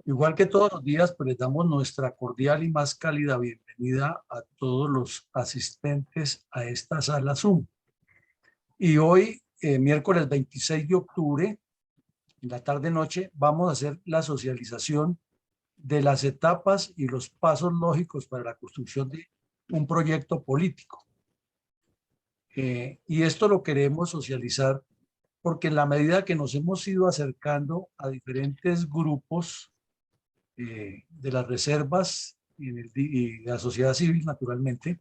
Igual que todos los días, pues les damos nuestra cordial y más cálida bienvenida a todos los asistentes a esta sala Zoom. Y hoy, miércoles 26 de octubre, en la tarde-noche, vamos a hacer la socialización de las etapas y los pasos lógicos para la construcción de un proyecto político. Y esto lo queremos socializar porque en la medida que nos hemos ido acercando a diferentes grupos de las reservas y la sociedad civil, naturalmente.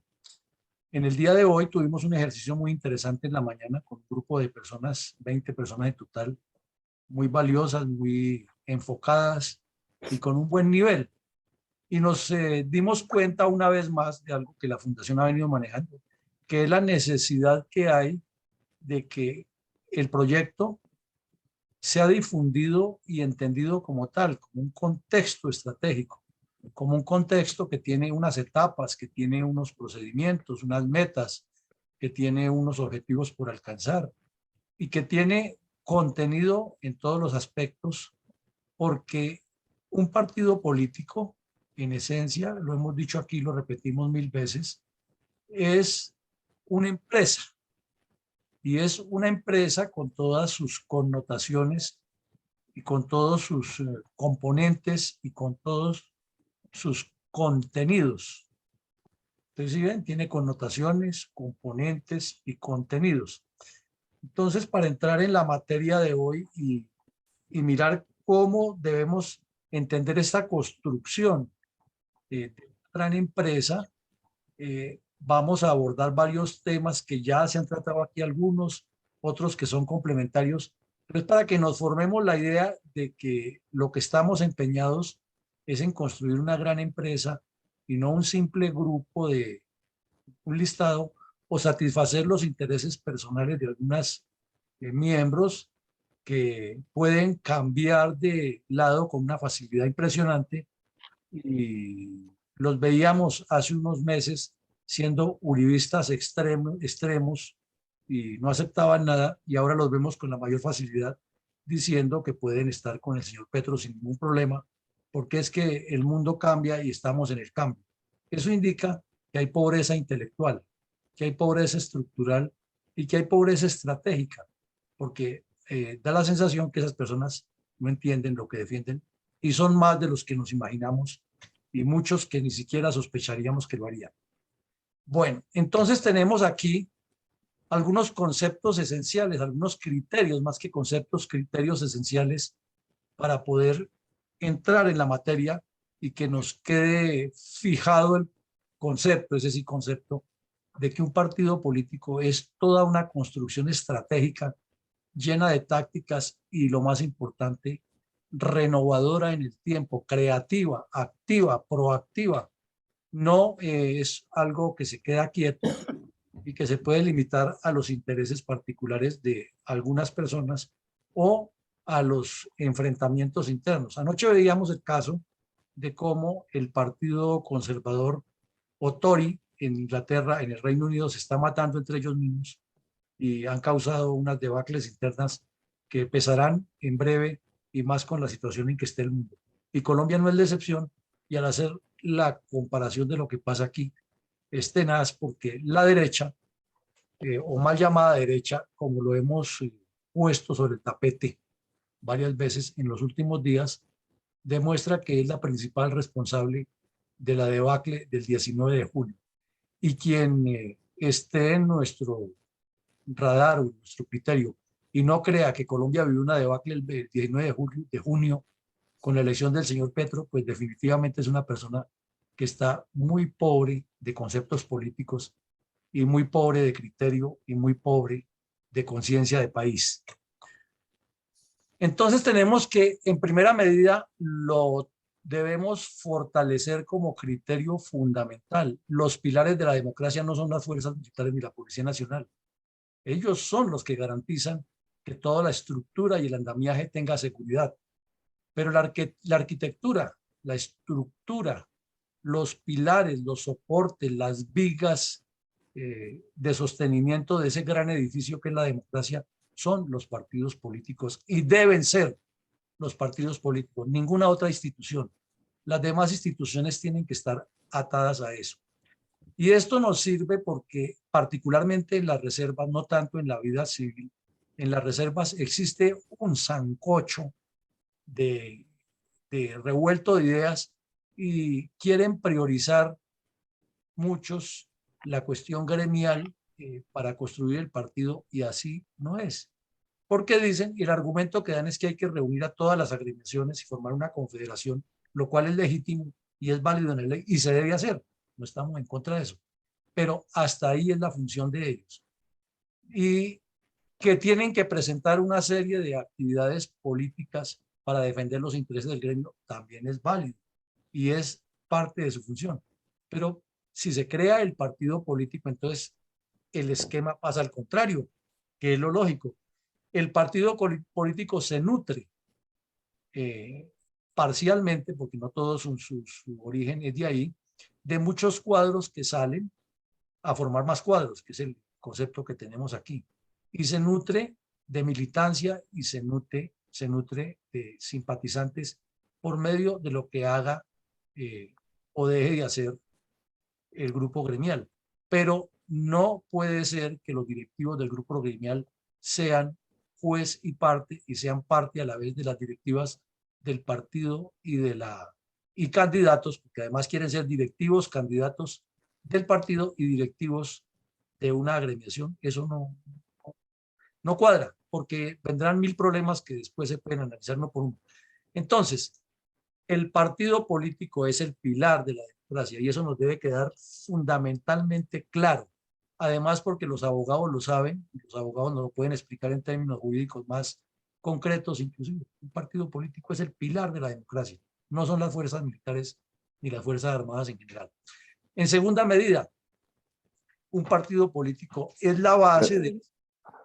En el día de hoy tuvimos un ejercicio muy interesante en la mañana con un grupo de personas, 20 personas en total, muy valiosas, muy enfocadas y con un buen nivel. Y nos dimos cuenta una vez más de algo que la Fundación ha venido manejando, que es la necesidad que hay de que el proyecto sea difundido y entendido como tal, como un contexto estratégico, como un contexto que tiene unas etapas, que tiene unos procedimientos, unas metas, que tiene unos objetivos por alcanzar y que tiene contenido en todos los aspectos, porque un partido político, en esencia, lo hemos dicho aquí, lo repetimos mil veces, es una empresa, y es una empresa con todas sus connotaciones y con todos sus componentes y con todos sus contenidos. Entonces, si ven, tiene connotaciones, componentes y contenidos. Entonces, para entrar en la materia de hoy y mirar cómo debemos entender esta construcción de una gran empresa, vamos a abordar varios temas que ya se han tratado aquí, algunos, otros que son complementarios, pero es para que nos formemos la idea de que lo que estamos empeñados es en construir una gran empresa y no un simple grupo de un listado o satisfacer los intereses personales de algunas miembros que pueden cambiar de lado con una facilidad impresionante, y los veíamos hace unos meses siendo uribistas extremos y no aceptaban nada, y ahora los vemos con la mayor facilidad diciendo que pueden estar con el señor Petro sin ningún problema, porque es que el mundo cambia y estamos en el cambio. Eso indica que hay pobreza intelectual, que hay pobreza estructural y que hay pobreza estratégica, porque da la sensación que esas personas no entienden lo que defienden y son más de los que nos imaginamos y muchos que ni siquiera sospecharíamos que lo harían. Bueno, entonces tenemos aquí algunos conceptos esenciales, algunos criterios, más que conceptos, criterios esenciales para poder entrar en la materia y que nos quede fijado el concepto, ese sí concepto, de que un partido político es toda una construcción estratégica llena de tácticas y, lo más importante, renovadora en el tiempo, creativa, activa, proactiva. No es algo que se queda quieto y que se puede limitar a los intereses particulares de algunas personas o a los enfrentamientos internos. Anoche veíamos el caso de cómo el Partido Conservador o Tory en Inglaterra, en el Reino Unido, se está matando entre ellos mismos y han causado unas debacles internas que pesarán en breve, y más con la situación en que esté el mundo. Y Colombia no es la excepción, y al hacer la comparación de lo que pasa aquí, es tenaz porque la derecha, o mal llamada derecha, como lo hemos puesto sobre el tapete varias veces en los últimos días, demuestra que es la principal responsable de la debacle del 19 de julio. Y quien esté en nuestro radar o nuestro criterio y no crea que Colombia vivió una debacle el 19 de junio con la elección del señor Petro, pues definitivamente es una persona que está muy pobre de conceptos políticos y muy pobre de criterio y muy pobre de conciencia de país. Entonces tenemos que, en primera medida, lo debemos fortalecer como criterio fundamental. Los pilares de la democracia no son las fuerzas militares ni la Policía Nacional. Ellos son los que garantizan que toda la estructura y el andamiaje tenga seguridad. Pero la arquitectura, la estructura, los pilares, los soportes, las vigas de sostenimiento de ese gran edificio que es la democracia, son los partidos políticos y deben ser los partidos políticos, ninguna otra institución. Las demás instituciones tienen que estar atadas a eso. Y esto nos sirve porque particularmente en las reservas, no tanto en la vida civil, en las reservas existe un sancocho de, de revuelto de ideas y quieren priorizar muchos la cuestión gremial para construir el partido y así no es. Porque dicen, y el argumento que dan es que hay que reunir a todas las agremiaciones y formar una confederación, lo cual es legítimo y es válido en la ley y se debe hacer. No estamos en contra de eso. Pero hasta ahí es la función de ellos. Y que tienen que presentar una serie de actividades políticas para defender los intereses del gremio también es válido y es parte de su función. Pero si se crea el partido político, entonces el esquema pasa al contrario, que es lo lógico. El partido político se nutre eh, parcialmente, porque no todo su origen es de ahí, de muchos cuadros que salen a formar más cuadros, que es el concepto que tenemos aquí. Y se nutre de militancia y se nutre de simpatizantes por medio de lo que haga o deje de hacer el grupo gremial. Pero no puede ser que los directivos del grupo gremial sean juez y parte y sean parte a la vez de las directivas del partido y candidatos, porque además quieren ser directivos, candidatos del partido y directivos de una agremiación. Eso no cuadra, porque vendrán mil problemas que después se pueden analizar uno por uno. Entonces, el partido político es el pilar de la democracia y eso nos debe quedar fundamentalmente claro. Además, porque los abogados lo saben, y los abogados nos lo pueden explicar en términos jurídicos más concretos, inclusive. Un partido político es el pilar de la democracia, no son las fuerzas militares ni las fuerzas armadas en general. En segunda medida, un partido político es la base del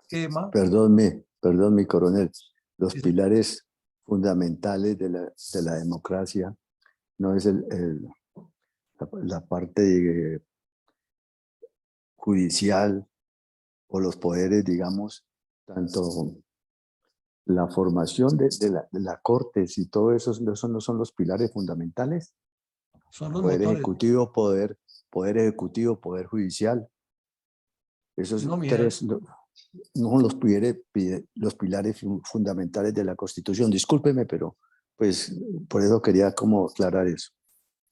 esquema. Perdón, mi coronel. Los pilares fundamentales de la democracia no es la parte judicial o los poderes, digamos, tanto la formación de la cortes y todo eso, ¿eso no son los pilares fundamentales? Son los Poder motores. ejecutivo, poder ejecutivo, poder judicial. Esos No, tres no son los pilares fundamentales de la Constitución. Discúlpeme, pero pues por eso quería como aclarar eso.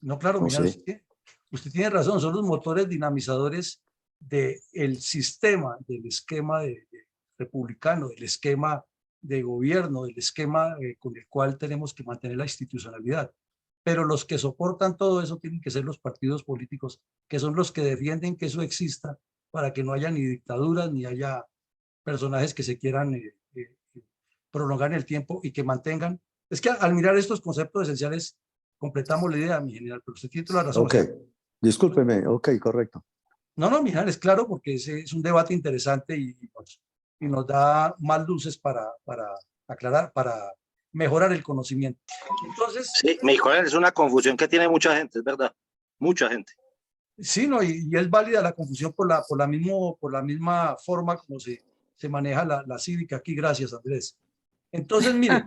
No, claro, No mira, sé. usted tiene razón, son los motores dinamizadores del sistema, del esquema republicano, del esquema de gobierno, del esquema con el cual tenemos que mantener la institucionalidad. Pero los que soportan todo eso tienen que ser los partidos políticos, que son los que defienden que eso exista para que no haya ni dictaduras, ni haya personajes que se quieran prolongar en el tiempo y que mantengan. Es que al mirar estos conceptos esenciales, completamos la idea, mi general, pero usted tiene toda la razón. Ok, O sea, discúlpeme, ok, correcto. no, mi general, es claro, porque es un debate interesante y nos da más luces para aclarar, para mejorar el conocimiento. Entonces, sí, mi coronel, es una confusión que tiene mucha gente, es verdad, mucha gente. sí, no, y es válida la confusión por la misma forma como se maneja la cívica aquí. Gracias, Andrés. Entonces, mire,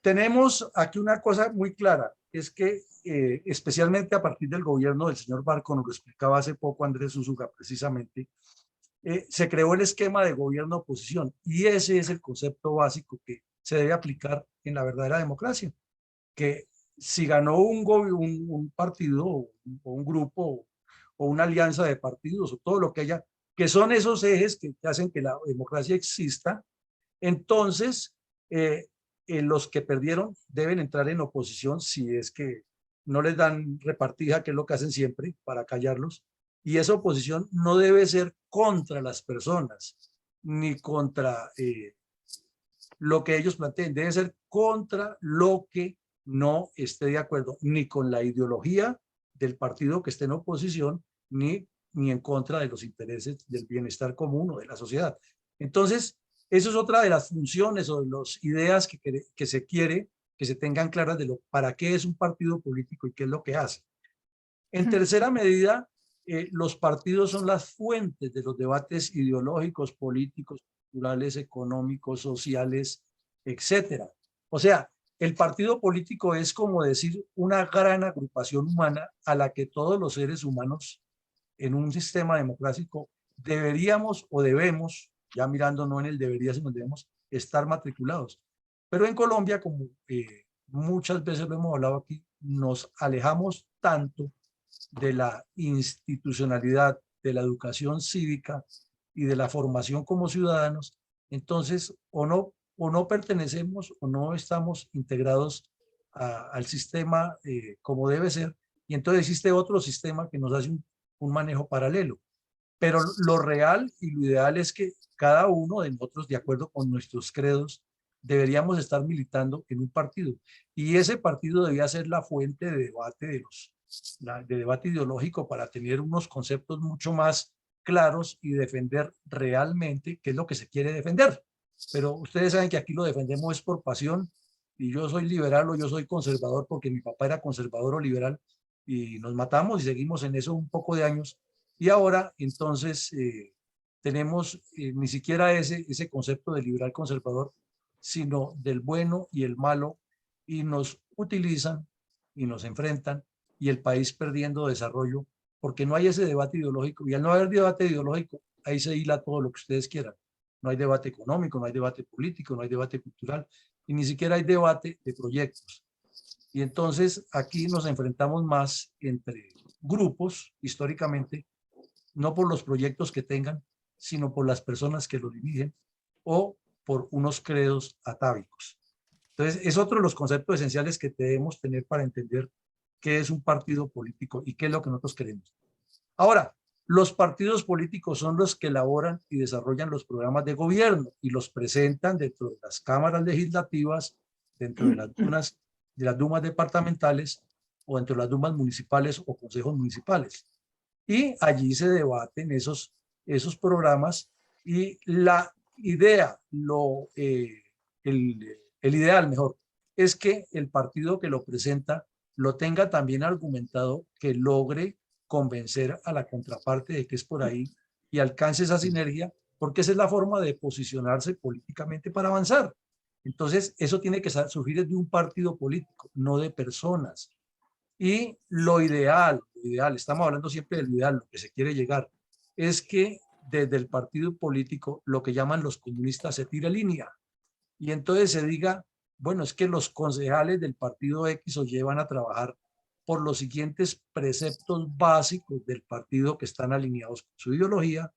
tenemos aquí una cosa muy clara, es que especialmente a partir del gobierno del señor Barco, nos lo explicaba hace poco Andrés Usuga precisamente, se creó el esquema de gobierno-oposición y ese es el concepto básico que se debe aplicar en la verdadera democracia, que si ganó un partido o un grupo o una alianza de partidos o todo lo que haya, que son esos ejes que hacen que la democracia exista, entonces los que perdieron deben entrar en oposición si es que no les dan repartija, que es lo que hacen siempre para callarlos, y esa oposición no debe ser contra las personas ni contra lo que ellos planteen, debe ser contra lo que no esté de acuerdo ni con la ideología del partido que esté en oposición, ni en contra de los intereses del bienestar común o de la sociedad. Entonces, eso es otra de las funciones o de las ideas que se quiere que se tengan claras de para qué es un partido político y qué es lo que hace. En tercera medida, los partidos son las fuentes de los debates ideológicos, políticos, culturales, económicos, sociales, etcétera. O sea, el partido político es como decir una gran agrupación humana a la que todos los seres humanos en un sistema democrático deberíamos o debemos, ya mirando no en el debería, sino debemos estar matriculados. Pero en Colombia, como muchas veces lo hemos hablado aquí, nos alejamos tanto de la institucionalidad, de la educación cívica y de la formación como ciudadanos, entonces o no pertenecemos o no estamos integrados al sistema como debe ser, y entonces existe otro sistema que nos hace un manejo paralelo. Pero lo real y lo ideal es que cada uno de nosotros, de acuerdo con nuestros credos, deberíamos estar militando en un partido. Y ese partido debía ser la fuente de debate de debate ideológico para tener unos conceptos mucho más claros y defender realmente qué es lo que se quiere defender. Pero ustedes saben que aquí lo defendemos es por pasión, y yo soy liberal o yo soy conservador porque mi papá era conservador o liberal, y nos matamos y seguimos en eso un poco de años. Y ahora entonces tenemos ni siquiera ese concepto de liberal conservador, sino del bueno y el malo, y nos utilizan y nos enfrentan, y el país perdiendo desarrollo porque no hay ese debate ideológico. Y al no haber debate ideológico, ahí se hila todo lo que ustedes quieran. No hay debate económico, no hay debate político, no hay debate cultural, y ni siquiera hay debate de proyectos. Y entonces aquí nos enfrentamos más entre grupos históricamente, no por los proyectos que tengan, sino por las personas que lo dirigen o por unos credos atávicos. Entonces, es otro de los conceptos esenciales que debemos tener para entender qué es un partido político y qué es lo que nosotros queremos. Ahora, los partidos políticos son los que elaboran y desarrollan los programas de gobierno y los presentan dentro de las cámaras legislativas, dentro de las dumas departamentales o dentro de las dumas municipales o consejos municipales. Y allí se debaten esos programas, y la idea, el ideal mejor, es que el partido que lo presenta lo tenga también argumentado, que logre convencer a la contraparte de que es por ahí y alcance esa sinergia, porque esa es la forma de posicionarse políticamente para avanzar. Entonces, eso tiene que surgir de un partido político, no de personas. Y lo ideal, estamos hablando siempre del ideal, lo que se quiere llegar, es que desde el partido político, lo que llaman los comunistas, se tire línea. Y entonces se diga, bueno, es que los concejales del partido X o Y van a trabajar por los siguientes preceptos básicos del partido, que están alineados con su ideología,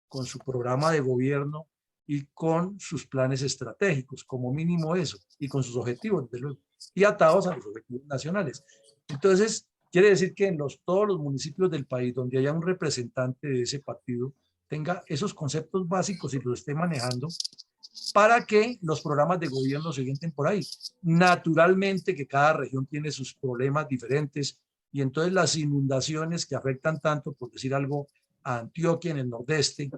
con su programa de gobierno y con sus planes estratégicos, como mínimo eso, y con sus objetivos, desde luego, y atados a los objetivos nacionales. Entonces, quiere decir que en todos los municipios del país donde haya un representante de ese partido, tenga esos conceptos básicos y los esté manejando para que los programas de gobierno se orienten por ahí. Naturalmente que cada región tiene sus problemas diferentes, y entonces las inundaciones que afectan tanto, por decir algo, a Antioquia en el nordeste,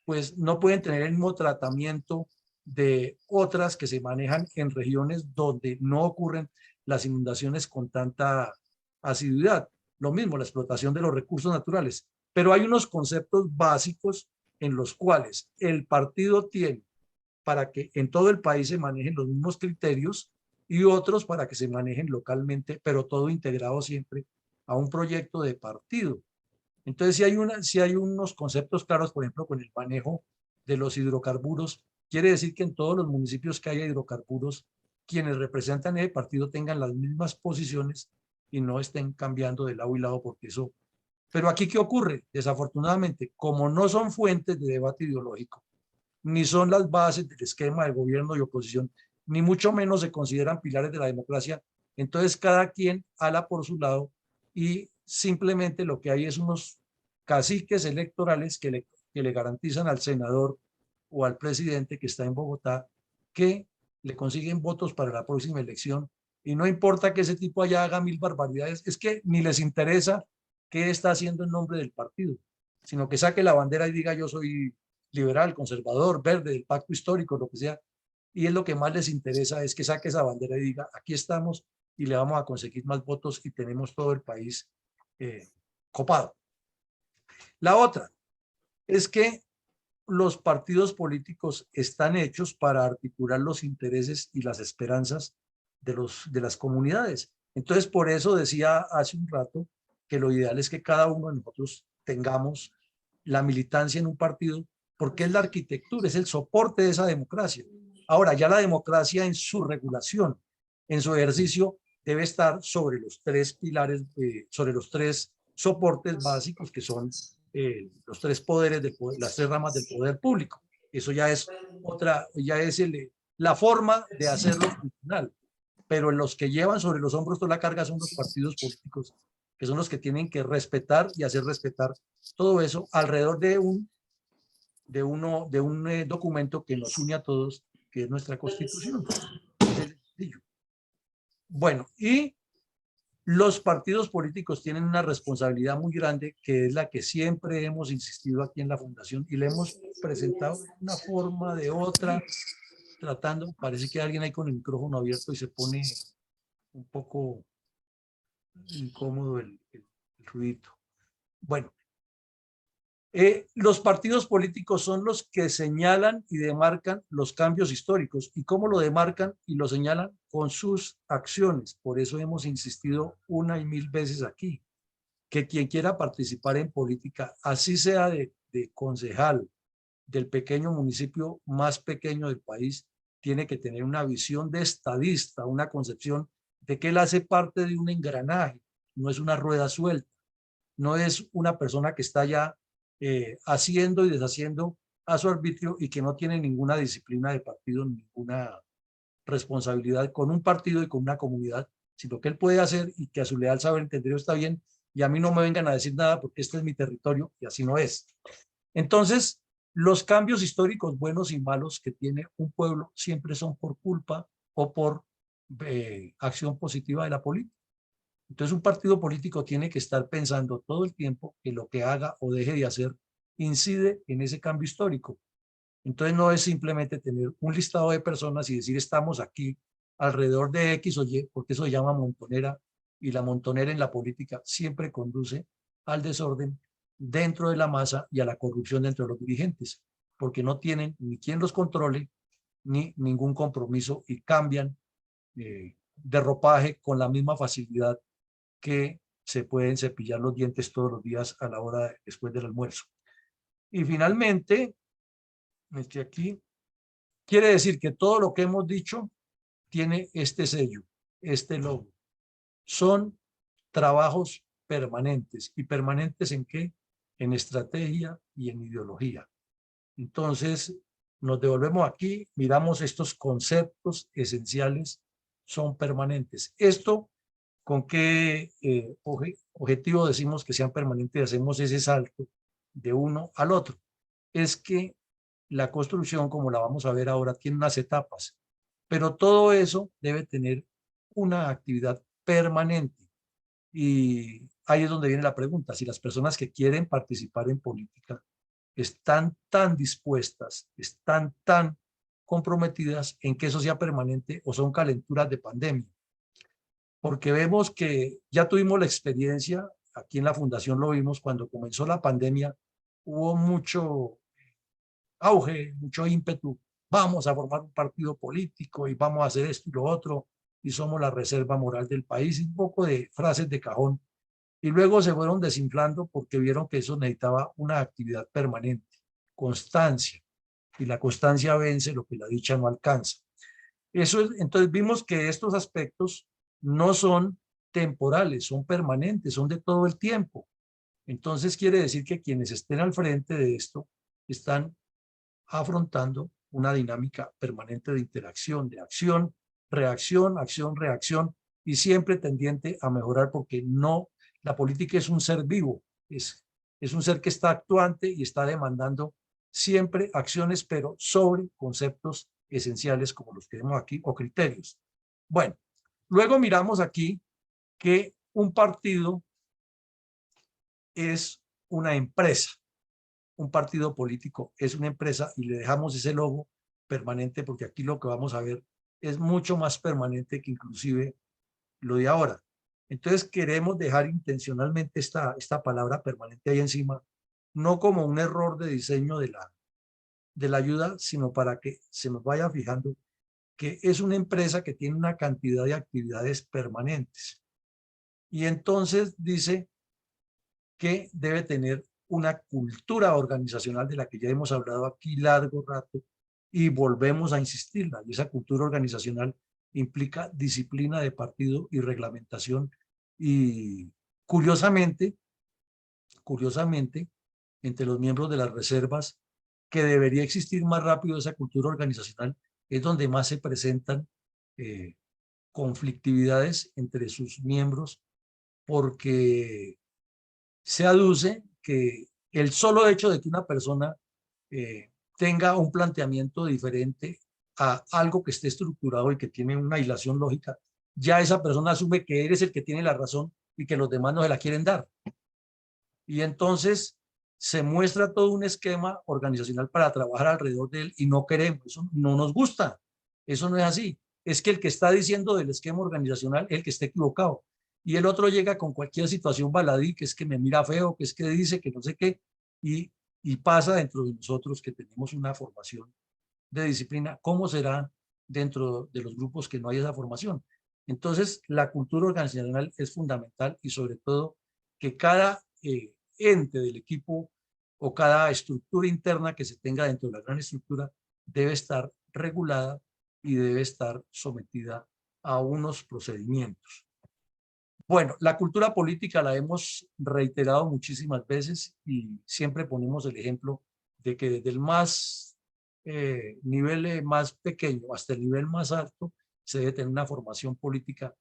pues no pueden tener el mismo tratamiento de otras que se manejan en regiones donde no ocurren las inundaciones con tanta asiduidad. Lo mismo, la explotación de los recursos naturales. Pero hay unos conceptos básicos en los cuales el partido tiene para que en todo el país se manejen los mismos criterios, y otros para que se manejen localmente, pero todo integrado siempre a un proyecto de partido. Entonces, si hay unos conceptos claros, por ejemplo, con el manejo de los hidrocarburos, quiere decir que en todos los municipios que haya hidrocarburos, quienes representan el partido tengan las mismas posiciones y no estén cambiando de lado y lado, porque eso... Pero aquí, ¿qué ocurre? Desafortunadamente, como no son fuentes de debate ideológico, ni son las bases del esquema de gobierno y oposición, ni mucho menos se consideran pilares de la democracia, entonces cada quien ala por su lado, y simplemente lo que hay es unos caciques electorales que le garantizan al senador o al presidente que está en Bogotá que le consiguen votos para la próxima elección, y no importa que ese tipo allá haga mil barbaridades, es que ni les interesa qué está haciendo en nombre del partido, sino que saque la bandera y diga yo soy liberal, conservador, verde, del pacto histórico, lo que sea, y es lo que más les interesa, es que saque esa bandera y diga, aquí estamos y le vamos a conseguir más votos y tenemos todo el país copado. La otra es que los partidos políticos están hechos para articular los intereses y las esperanzas de las comunidades. Entonces, por eso decía hace un rato que lo ideal es que cada uno de nosotros tengamos la militancia en un partido, porque es la arquitectura, es el soporte de esa democracia. Ahora, ya la democracia en su regulación, en su ejercicio, debe estar sobre los tres pilares, sobre los tres soportes básicos que son los tres poderes, las tres ramas del poder público. Eso ya es la forma de hacerlo funcional. Pero los que llevan sobre los hombros toda la carga son los partidos políticos, que son los que tienen que respetar y hacer respetar todo eso alrededor de un documento que nos une a todos, que es nuestra Constitución. Es sencillo. Bueno, y los partidos políticos tienen una responsabilidad muy grande, que es la que siempre hemos insistido aquí en la Fundación y le hemos presentado de una forma, de otra, tratando, parece que hay alguien ahí con el micrófono abierto y se pone un poco incómodo el ruidito. Bueno, los partidos políticos son los que señalan y demarcan los cambios históricos. ¿Y cómo lo demarcan y lo señalan? Con sus acciones. Por eso hemos insistido una y mil veces aquí, que quien quiera participar en política, así sea de concejal del pequeño municipio más pequeño del país, tiene que tener una visión de estadista, una concepción de que él hace parte de un engranaje, no es una rueda suelta, no es una persona que está ya haciendo y deshaciendo a su arbitrio y que no tiene ninguna disciplina de partido, ninguna responsabilidad con un partido y con una comunidad, sino que él puede hacer y que a su leal saber entender está bien, y a mí no me vengan a decir nada porque este es mi territorio y así no es. Entonces, los cambios históricos buenos y malos que tiene un pueblo siempre son por culpa o por acción positiva de la política. Entonces, un partido político tiene que estar pensando todo el tiempo que lo que haga o deje de hacer incide en ese cambio histórico. Entonces, no es simplemente tener un listado de personas y decir estamos aquí alrededor de X o Y, porque eso se llama montonera, y la montonera en la política siempre conduce al desorden dentro de la masa y a la corrupción dentro de los dirigentes, porque no tienen ni quien los controle, ni ningún compromiso y cambian de ropaje con la misma facilidad que se pueden cepillar los dientes todos los días a la hora después del almuerzo. Y finalmente, aquí, quiere decir que todo lo que hemos dicho tiene este sello, este logo. Son trabajos permanentes. ¿Y permanentes en qué? En estrategia y en ideología. Entonces, nos devolvemos aquí, miramos estos conceptos esenciales, son permanentes. Esto, ¿con qué objetivo decimos que sean permanentes? Hacemos ese salto de uno al otro. Es que la construcción, como la vamos a ver ahora, tiene unas etapas, pero todo eso debe tener una actividad permanente. Y ahí es donde viene la pregunta, si las personas que quieren participar en política están tan dispuestas, están tan comprometidas en que eso sea permanente o son calenturas de pandemia. Porque vemos que ya tuvimos la experiencia, aquí en la Fundación lo vimos, cuando comenzó la pandemia, hubo mucho auge, mucho ímpetu, vamos a formar un partido político y vamos a hacer esto y lo otro, y somos la reserva moral del país, y un poco de frases de cajón, y luego se fueron desinflando porque vieron que eso necesitaba una actividad permanente, constancia, y la constancia vence lo que la dicha no alcanza. Entonces vimos que estos aspectos no son temporales, son permanentes, son de todo el tiempo. Entonces quiere decir que quienes estén al frente de esto están afrontando una dinámica permanente de interacción, de acción, reacción, acción, reacción, y siempre tendiente a mejorar, porque no, la política es un ser vivo, es un ser que está actuante y está demandando siempre acciones, pero sobre conceptos esenciales como los que vemos aquí, o criterios. Bueno, luego miramos aquí que un partido es una empresa. Un partido político es una empresa, y le dejamos ese logo permanente porque aquí lo que vamos a ver es mucho más permanente que inclusive lo de ahora. Entonces queremos dejar intencionalmente esta palabra permanente ahí encima, no como un error de diseño de la ayuda, sino para que se nos vaya fijando que es una empresa que tiene una cantidad de actividades permanentes. Y entonces dice que debe tener una cultura organizacional de la que ya hemos hablado aquí largo rato y volvemos a insistirla. Y esa cultura organizacional implica disciplina de partido y reglamentación. Y curiosamente, entre los miembros de las reservas, que debería existir más rápido esa cultura organizacional, es donde más se presentan conflictividades entre sus miembros, porque se aduce que el solo hecho de que una persona tenga un planteamiento diferente a algo que esté estructurado y que tiene una hilación lógica, ya esa persona asume que eres el que tiene la razón y que los demás no se la quieren dar. Y entonces se muestra todo un esquema organizacional para trabajar alrededor de él y no queremos, eso no nos gusta, eso no es así. Es que el que está diciendo del esquema organizacional es el que está equivocado. Y el otro llega con cualquier situación baladí, que es que me mira feo, que es que dice que no sé qué, y pasa dentro de nosotros que tenemos una formación de disciplina. ¿Cómo será dentro de los grupos que no hay esa formación? Entonces, la cultura organizacional es fundamental y sobre todo que cada ente del equipo o cada estructura interna que se tenga dentro de la gran estructura debe estar regulada y debe estar sometida a unos procedimientos. Bueno, la cultura política la hemos reiterado muchísimas veces y siempre ponemos el ejemplo de que desde el nivel más pequeño hasta el nivel más alto se debe tener una formación política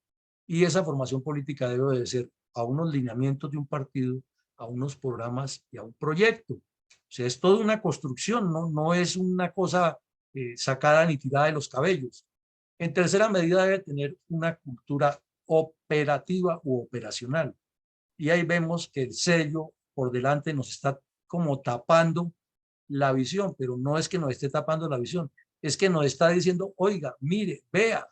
y esa formación política debe obedecer a unos lineamientos de un partido, a unos programas y a un proyecto. O sea, es toda una construcción, no es una cosa sacada ni tirada de los cabellos. En tercera medida debe tener una cultura operativa u operacional. Y ahí vemos que el sello por delante nos está como tapando la visión, pero no es que nos esté tapando la visión, es que nos está diciendo, oiga, mire, vea,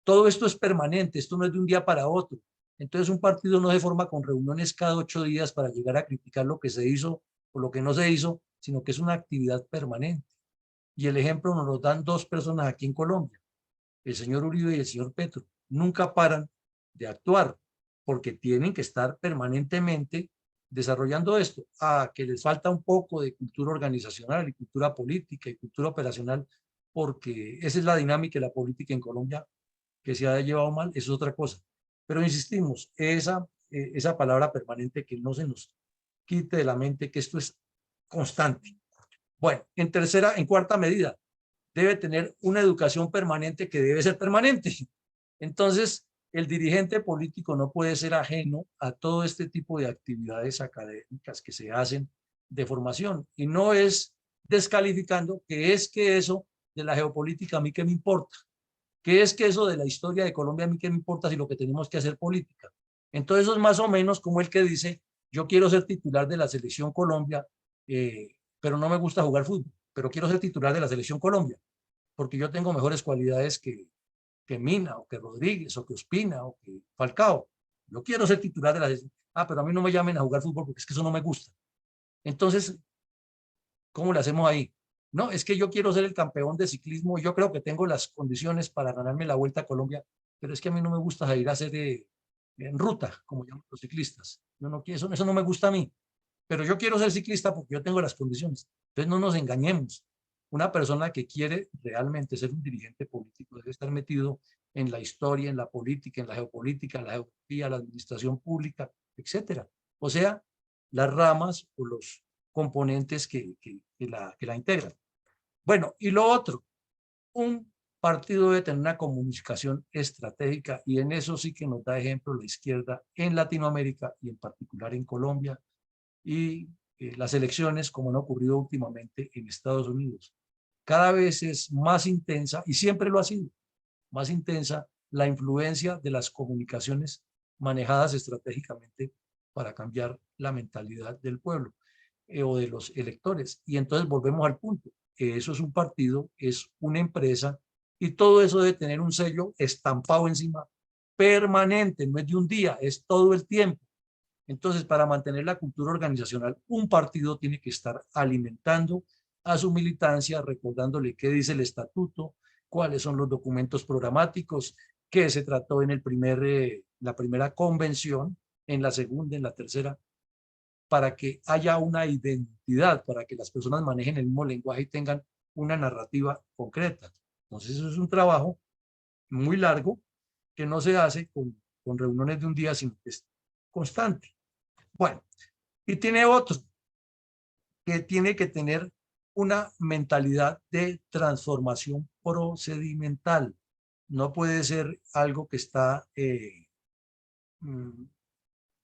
todo esto es permanente, esto no es de un día para otro. Entonces un partido no se forma con reuniones cada 8 días para llegar a criticar lo que se hizo o lo que no se hizo, sino que es una actividad permanente. Y el ejemplo nos lo dan 2 personas aquí en Colombia, el señor Uribe y el señor Petro. Nunca paran de actuar porque tienen que estar permanentemente desarrollando esto. Que les falta un poco de cultura organizacional y cultura política y cultura operacional, porque esa es la dinámica de la política en Colombia que se ha llevado mal, eso es otra cosa. Pero insistimos, esa palabra permanente, que no se nos quite de la mente que esto es constante. Bueno, en cuarta medida, debe tener una educación permanente que debe ser permanente. Entonces, el dirigente político no puede ser ajeno a todo este tipo de actividades académicas que se hacen de formación. Y no es descalificando que es que eso de la geopolítica a mí qué me importa. ¿Qué es que eso de la historia de Colombia a mí qué me importa si lo que tenemos que hacer política? Entonces eso es más o menos como el que dice, yo quiero ser titular de la selección Colombia, pero no me gusta jugar fútbol, pero quiero ser titular de la selección Colombia, porque yo tengo mejores cualidades que Mina, o que Rodríguez, o que Ospina, o que Falcao. Yo quiero ser titular de la selección. Pero a mí no me llamen a jugar fútbol porque es que eso no me gusta. Entonces, ¿cómo le hacemos ahí? No, es que yo quiero ser el campeón de ciclismo y yo creo que tengo las condiciones para ganarme la Vuelta a Colombia, pero es que a mí no me gusta ir a hacer en ruta, como llaman los ciclistas. Yo no quiero, eso no me gusta a mí, pero yo quiero ser ciclista porque yo tengo las condiciones. Entonces no nos engañemos. Una persona que quiere realmente ser un dirigente político debe estar metido en la historia, en la política, en la geopolítica, en la geografía, la administración pública, etcétera. O sea, las ramas o los componentes que la integran. Bueno, y lo otro, un partido debe tener una comunicación estratégica y en eso sí que nos da ejemplo la izquierda en Latinoamérica y en particular en Colombia y las elecciones como han ocurrido últimamente en Estados Unidos. Cada vez es más intensa y siempre lo ha sido, más intensa la influencia de las comunicaciones manejadas estratégicamente para cambiar la mentalidad del pueblo o de los electores. Y entonces volvemos al punto. Eso es un partido, es una empresa y todo eso debe tener un sello estampado encima permanente, no es de un día, es todo el tiempo. Entonces, para mantener la cultura organizacional, un partido tiene que estar alimentando a su militancia, recordándole qué dice el estatuto, cuáles son los documentos programáticos, qué se trató en la primera convención, en la segunda, en la tercera, para que haya una identidad, para que las personas manejen el mismo lenguaje y tengan una narrativa concreta. Entonces eso es un trabajo muy largo que no se hace con reuniones de un día, sino que es constante. Bueno, y tiene otro, que tiene que tener una mentalidad de transformación procedimental. No puede ser algo que está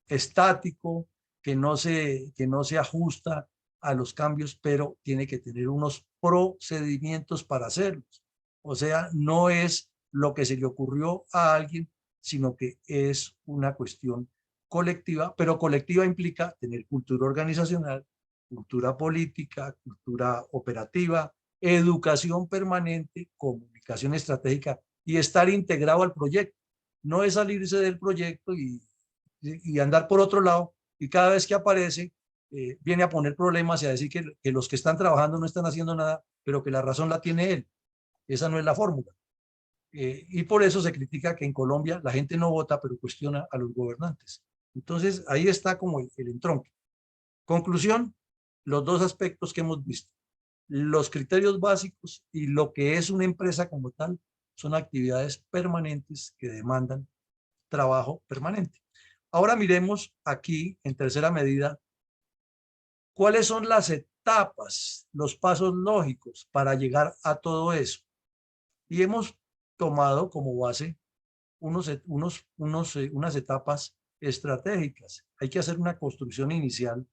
estático, que no se ajusta a los cambios, pero tiene que tener unos procedimientos para hacerlos. O sea, no es lo que se le ocurrió a alguien, sino que es una cuestión colectiva, pero colectiva implica tener cultura organizacional, cultura política, cultura operativa, educación permanente, comunicación estratégica y estar integrado al proyecto. No es salirse del proyecto y andar por otro lado, y cada vez que aparece viene a poner problemas y a decir que los que están trabajando no están haciendo nada, pero que la razón la tiene él. Esa no es la fórmula. Y por eso se critica que en Colombia la gente no vota, pero cuestiona a los gobernantes. Entonces, ahí está como el entronque. Conclusión, los dos aspectos que hemos visto. Los criterios básicos y lo que es una empresa como tal son actividades permanentes que demandan trabajo permanente. Ahora miremos aquí, en tercera medida, cuáles son las etapas, los pasos lógicos para llegar a todo eso. Y hemos tomado como base unas etapas estratégicas. Hay que hacer una construcción inicial,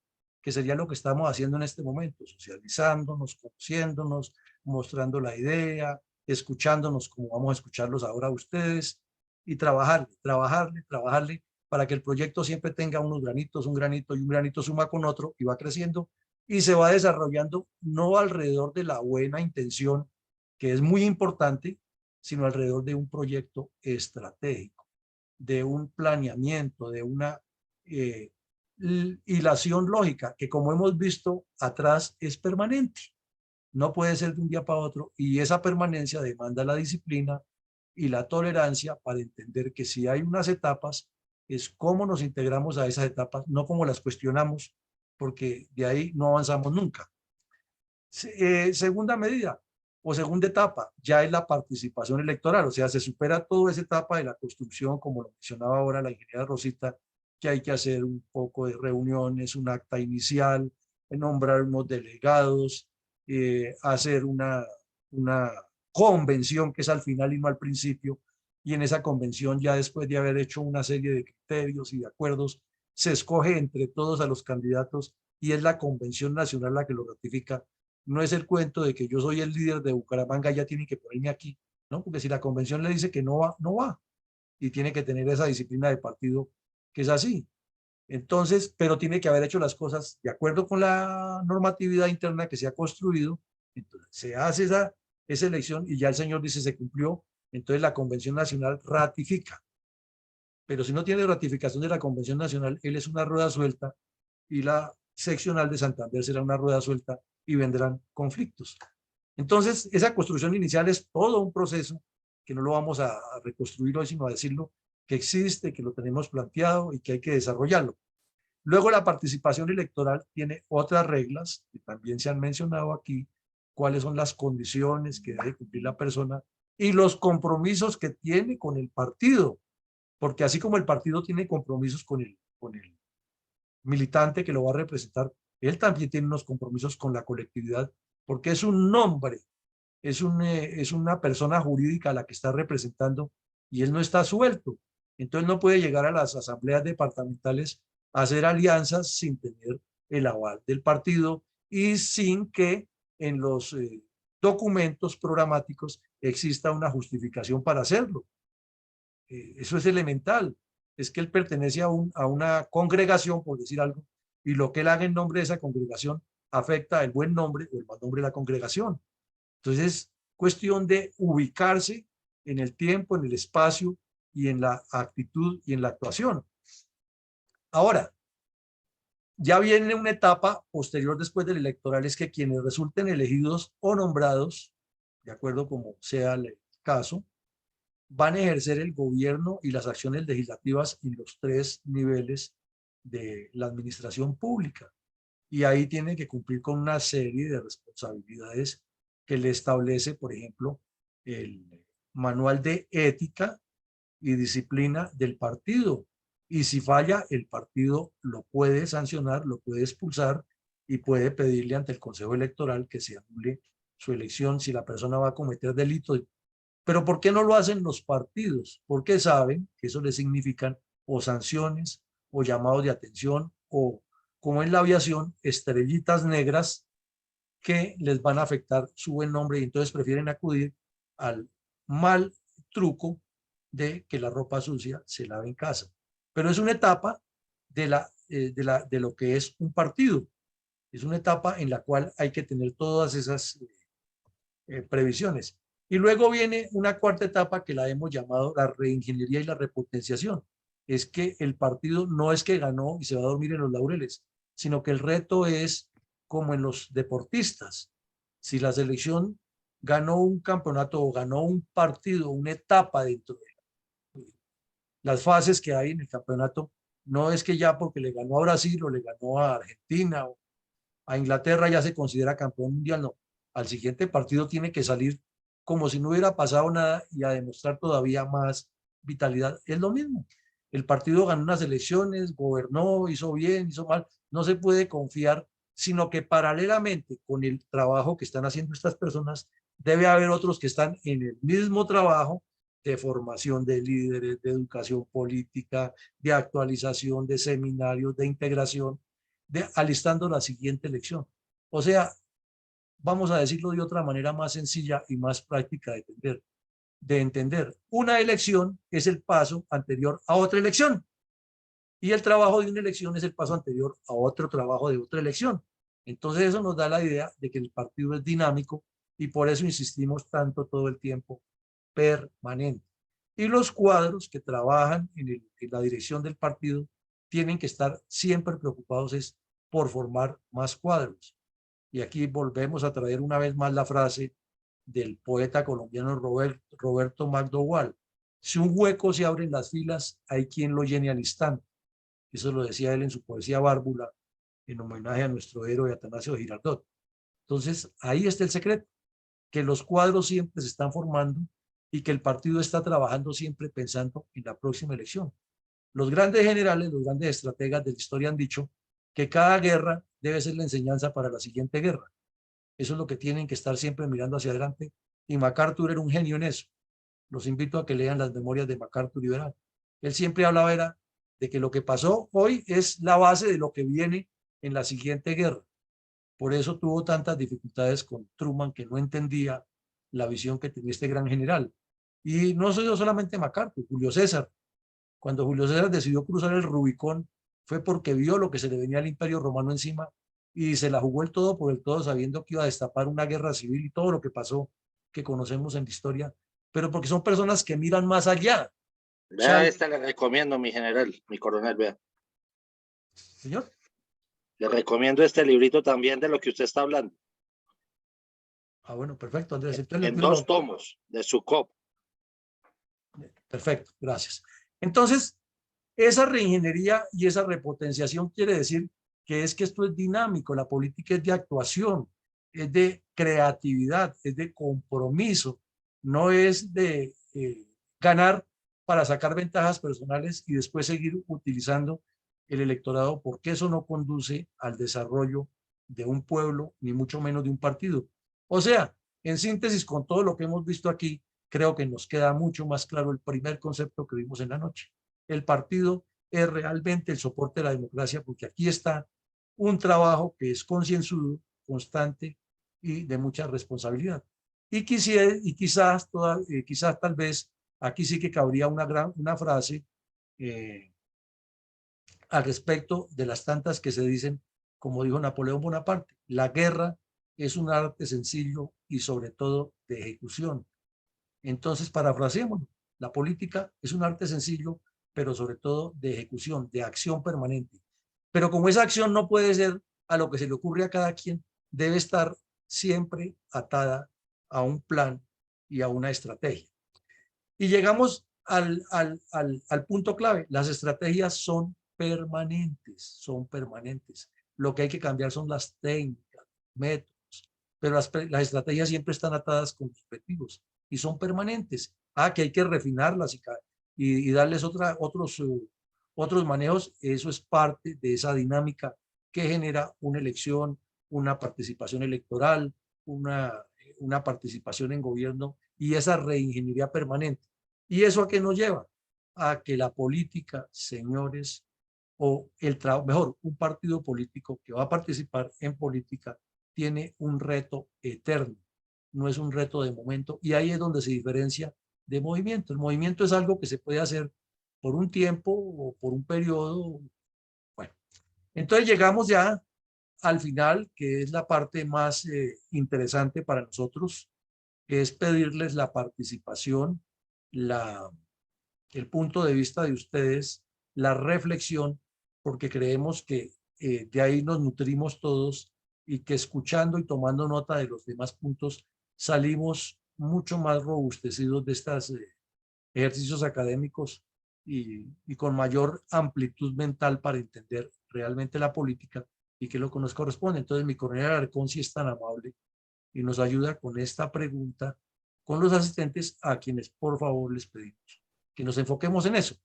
que sería lo que estamos haciendo en este momento, socializándonos, conociéndonos, mostrando la idea, escuchándonos como vamos a escucharlos ahora a ustedes, y trabajarle, para que el proyecto siempre tenga unos granitos, un granito y un granito suma con otro y va creciendo y se va desarrollando no alrededor de la buena intención, que es muy importante, sino alrededor de un proyecto estratégico, de un planeamiento, de una hilación lógica, que como hemos visto atrás es permanente. No puede ser de un día para otro, y esa permanencia demanda la disciplina y la tolerancia para entender que si hay unas etapas, es cómo nos integramos a esas etapas, no cómo las cuestionamos, porque de ahí no avanzamos nunca. Segunda medida o segunda etapa, ya es la participación electoral, o sea, se supera toda esa etapa de la construcción, como lo mencionaba ahora la ingeniera Rosita, que hay que hacer un poco de reuniones, un acta inicial, nombrar unos delegados, hacer una convención que es al final y no al principio, y en esa convención, ya después de haber hecho una serie de criterios y de acuerdos, se escoge entre todos a los candidatos y es la convención nacional la que lo ratifica. No es el cuento de que yo soy el líder de Bucaramanga, ya tienen que ponerme aquí, ¿no? Porque si la convención le dice que no va, no va. Y tiene que tener esa disciplina de partido que es así. Entonces, pero tiene que haber hecho las cosas de acuerdo con la normatividad interna que se ha construido. Entonces, se hace esa elección y ya el señor dice se cumplió. Entonces, la Convención Nacional ratifica. Pero si no tiene ratificación de la Convención Nacional, él es una rueda suelta y la seccional de Santander será una rueda suelta y vendrán conflictos. Entonces, esa construcción inicial es todo un proceso que no lo vamos a reconstruir hoy, sino a decirlo que existe, que lo tenemos planteado y que hay que desarrollarlo. Luego, la participación electoral tiene otras reglas que también se han mencionado aquí, cuáles son las condiciones que debe cumplir la persona y los compromisos que tiene con el partido, porque así como el partido tiene compromisos con el militante que lo va a representar, él también tiene unos compromisos con la colectividad, porque es un nombre, es una persona jurídica a la que está representando y él no está suelto. Entonces no puede llegar a las asambleas departamentales a hacer alianzas sin tener el aval del partido y sin que en los documentos programáticos exista una justificación para hacerlo. Eso es elemental. Es que él pertenece a una congregación, por decir algo, y lo que él haga en nombre de esa congregación afecta el buen nombre o el mal nombre de la congregación. Entonces es cuestión de ubicarse en el tiempo, en el espacio y en la actitud y en la actuación. Ahora, Ya viene una etapa posterior después del electoral, es que quienes resulten elegidos o nombrados, de acuerdo como sea el caso, van a ejercer el gobierno y las acciones legislativas en los 3 niveles de la administración pública. Y ahí tienen que cumplir con una serie de responsabilidades que le establece, por ejemplo, el manual de ética y disciplina del partido. Y si falla, el partido lo puede sancionar, lo puede expulsar y puede pedirle ante el Consejo Electoral que se anule su elección si la persona va a cometer delitos. Pero ¿por qué no lo hacen los partidos? Porque saben que eso le significan o sanciones o llamados de atención o, como en la aviación, estrellitas negras que les van a afectar su buen nombre y entonces prefieren acudir al mal truco de que la ropa sucia se lave en casa. Pero es una etapa de lo que es un partido. Es una etapa en la cual hay que tener todas esas previsiones. Y luego viene una cuarta etapa que la hemos llamado la reingeniería y la repotenciación. Es que el partido no es que ganó y se va a dormir en los laureles, sino que el reto es como en los deportistas. Si la selección ganó un campeonato o ganó un partido, una etapa dentro de las fases que hay en el campeonato, no es que ya porque le ganó a Brasil o le ganó a Argentina o a Inglaterra ya se considera campeón mundial, no. Al siguiente partido tiene que salir como si no hubiera pasado nada y a demostrar todavía más vitalidad. Es lo mismo. El partido ganó unas elecciones, gobernó, hizo bien, hizo mal. No se puede confiar, sino que paralelamente con el trabajo que están haciendo estas personas, debe haber otros que están en el mismo trabajo de formación de líderes, de educación política, de actualización, de seminarios, de integración, alistando la siguiente elección. O sea, vamos a decirlo de otra manera más sencilla y más práctica de entender. Una elección es el paso anterior a otra elección y el trabajo de una elección es el paso anterior a otro trabajo de otra elección. Entonces eso nos da la idea de que el partido es dinámico y por eso insistimos tanto todo el tiempo, permanente. Y los cuadros que trabajan en la dirección del partido tienen que estar siempre preocupados es por formar más cuadros. Y aquí volvemos a traer una vez más la frase del poeta colombiano Roberto McDowell. Si un hueco se abre en las filas, hay quien lo llene al instante. Eso lo decía él en su poesía Bárbula, en homenaje a nuestro héroe Atanasio Girardot. Entonces, ahí está el secreto, que los cuadros siempre se están formando y que el partido está trabajando siempre pensando en la próxima elección. Los grandes generales, los grandes estrategas de la historia han dicho que cada guerra debe ser la enseñanza para la siguiente guerra. Eso es lo que tienen que estar siempre mirando hacia adelante. Y MacArthur era un genio en eso. Los invito a que lean las memorias de MacArthur y verán. Él siempre hablaba era de que lo que pasó hoy es la base de lo que viene en la siguiente guerra. Por eso tuvo tantas dificultades con Truman, que no entendía la visión que tenía este gran general. Y no soy yo solamente MacArthur, Julio César. Cuando Julio César decidió cruzar el Rubicón, fue porque vio lo que se le venía al Imperio Romano encima y se la jugó el todo por el todo, sabiendo que iba a destapar una guerra civil y todo lo que pasó, que conocemos en la historia, pero porque son personas que miran más allá. Vea, esta le recomiendo, mi general, mi coronel, vea. Señor. Le recomiendo este librito también de lo que usted está hablando. Ah, bueno, perfecto, Andrés. Entonces le En pido 2 tomos de su COP. Perfecto, gracias. Entonces, esa reingeniería y esa repotenciación quiere decir que es que esto es dinámico, la política es de actuación, es de creatividad, es de compromiso, no es de ganar para sacar ventajas personales y después seguir utilizando el electorado, porque eso no conduce al desarrollo de un pueblo, ni mucho menos de un partido. O sea, en síntesis, con todo lo que hemos visto aquí, creo que nos queda mucho más claro el primer concepto que vimos en la noche. El partido es realmente el soporte de la democracia, porque aquí está un trabajo que es concienzudo, constante y de mucha responsabilidad. Y quizás tal vez aquí sí que cabría una frase al respecto de las tantas que se dicen, como dijo Napoleón Bonaparte: la guerra es un arte sencillo y sobre todo de ejecución. Entonces, parafraseémoslo, la política es un arte sencillo, pero sobre todo de ejecución, de acción permanente. Pero como esa acción no puede ser a lo que se le ocurre a cada quien, debe estar siempre atada a un plan y a una estrategia. Y llegamos al punto clave. Las estrategias son permanentes, son permanentes. Lo que hay que cambiar son las técnicas, métodos, pero las estrategias siempre están atadas con objetivos y son permanentes. Que hay que refinarlas y darles otros manejos. Eso es parte de esa dinámica que genera una elección, una participación electoral, una participación en gobierno y esa reingeniería permanente. ¿Y eso a qué nos lleva? A que la política, señores, o mejor, un partido político que va a participar en política tiene un reto eterno, no es un reto de momento, y ahí es donde se diferencia de movimiento. El movimiento es algo que se puede hacer por un tiempo o por un periodo. Bueno, entonces llegamos ya al final, que es la parte más interesante para nosotros, que es pedirles la participación, el punto de vista de ustedes, la reflexión, porque creemos que de ahí nos nutrimos todos y que escuchando y tomando nota de los demás puntos salimos mucho más robustecidos de estos ejercicios académicos y con mayor amplitud mental para entender realmente la política y qué es lo que nos corresponde. Entonces mi coronel Alarcón sí es tan amable y nos ayuda con esta pregunta con los asistentes, a quienes por favor les pedimos que nos enfoquemos en eso.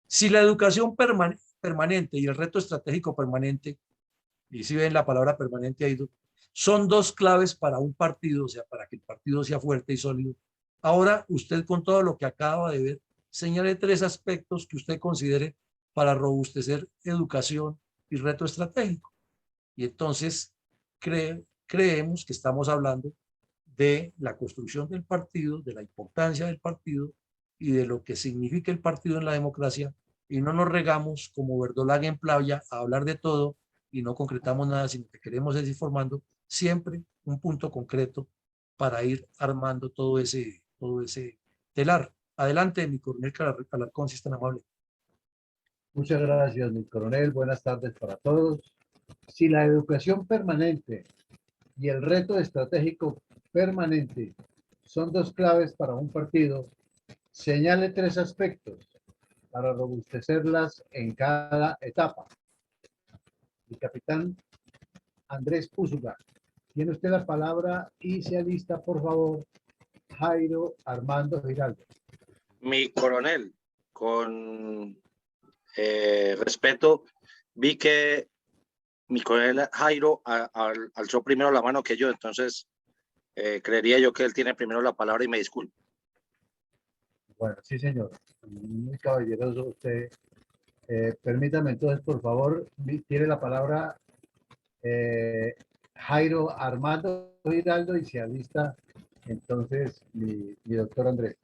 Si la educación permanente y el reto estratégico permanente, y si ven la palabra permanente ahí, son dos claves para un partido, o sea, para que el partido sea fuerte y sólido. Ahora, usted con todo lo que acaba de ver, señale 3 aspectos que usted considere para robustecer educación y reto estratégico. Y entonces creemos que estamos hablando de la construcción del partido, de la importancia del partido y de lo que significa el partido en la democracia, y no nos regamos como verdolaga en playa a hablar de todo y no concretamos nada, sino que queremos ir formando siempre un punto concreto para ir armando todo ese telar. Adelante, mi coronel Alarcón, si es tan amable. Muchas gracias, mi coronel. Buenas tardes para todos. Si la educación permanente y el reto estratégico permanente son dos claves para un partido, señale 3 aspectos para robustecerlas en cada etapa. El capitán Andrés Púsuga, tiene usted la palabra y se alista, por favor, Jairo Armando Giraldo. Mi coronel, con respeto, vi que mi coronel Jairo alzó primero la mano que yo, entonces creería yo que él tiene primero la palabra y me disculpo. Bueno, sí, señor. Muy caballeroso usted. Permítame entonces, por favor, tiene la palabra Jairo Armando Giraldo y se alista entonces mi doctor Andrés.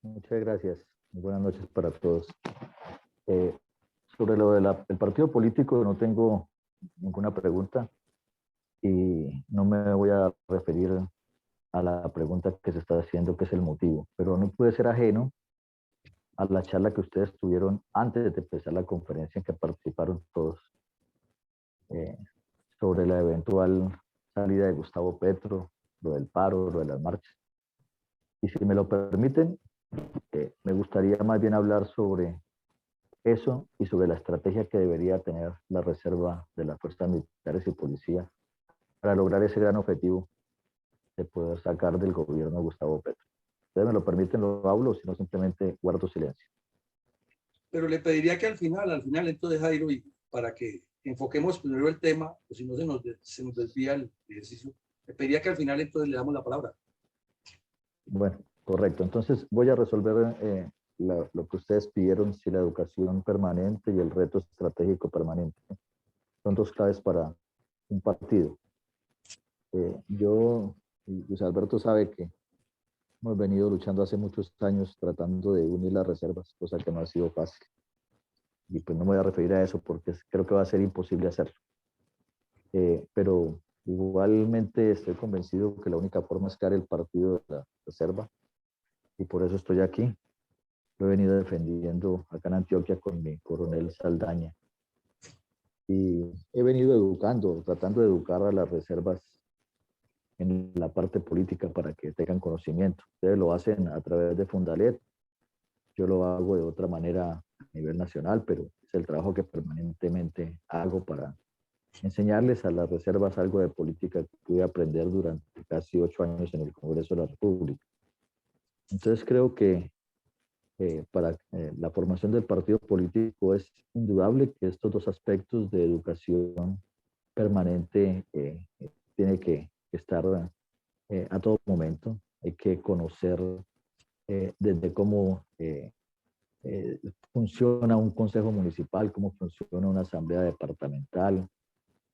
Muchas gracias. Buenas noches para todos. Sobre lo del partido político no tengo ninguna pregunta y no me voy a referir a la pregunta que se está haciendo, que es el motivo, pero no puede ser ajeno a la charla que ustedes tuvieron antes de empezar la conferencia en que participaron todos sobre la eventual salida de Gustavo Petro, lo del paro, lo de las marchas. Y si me lo permiten, me gustaría más bien hablar sobre eso y sobre la estrategia que debería tener la reserva de las fuerzas militares y policía para lograr ese gran objetivo de poder sacar del gobierno de Gustavo Petro. Ustedes me lo permiten, lo hablo, si no simplemente guardo silencio. Pero le pediría que al final entonces, Jairo, y para que enfoquemos primero el tema, o si no se nos desvía el ejercicio, le pediría que al final entonces le damos la palabra. Bueno, correcto. Entonces voy a resolver lo que ustedes pidieron, si la educación permanente y el reto estratégico permanente. Son dos claves para un partido. Yo, y Luis Alberto sabe que hemos venido luchando hace muchos años tratando de unir las reservas, cosa que no ha sido fácil. Y pues no me voy a referir a eso porque creo que va a ser imposible hacerlo. Pero igualmente estoy convencido que la única forma es crear el partido de la reserva y por eso estoy aquí. lo he venido defendiendo acá en Antioquia con mi coronel Saldaña. Y he venido educando, tratando de educar a las reservas en la parte política para que tengan conocimiento. Ustedes lo hacen a través de Fundalet, yo lo hago de otra manera a nivel nacional, pero es el trabajo que permanentemente hago para enseñarles a las reservas algo de política que pude aprender durante casi 8 años en el Congreso de la República. Entonces creo que para la formación del partido político es indudable que estos dos aspectos de educación permanente tiene que estar a todo momento. Hay que conocer desde cómo funciona un consejo municipal, cómo funciona una asamblea departamental.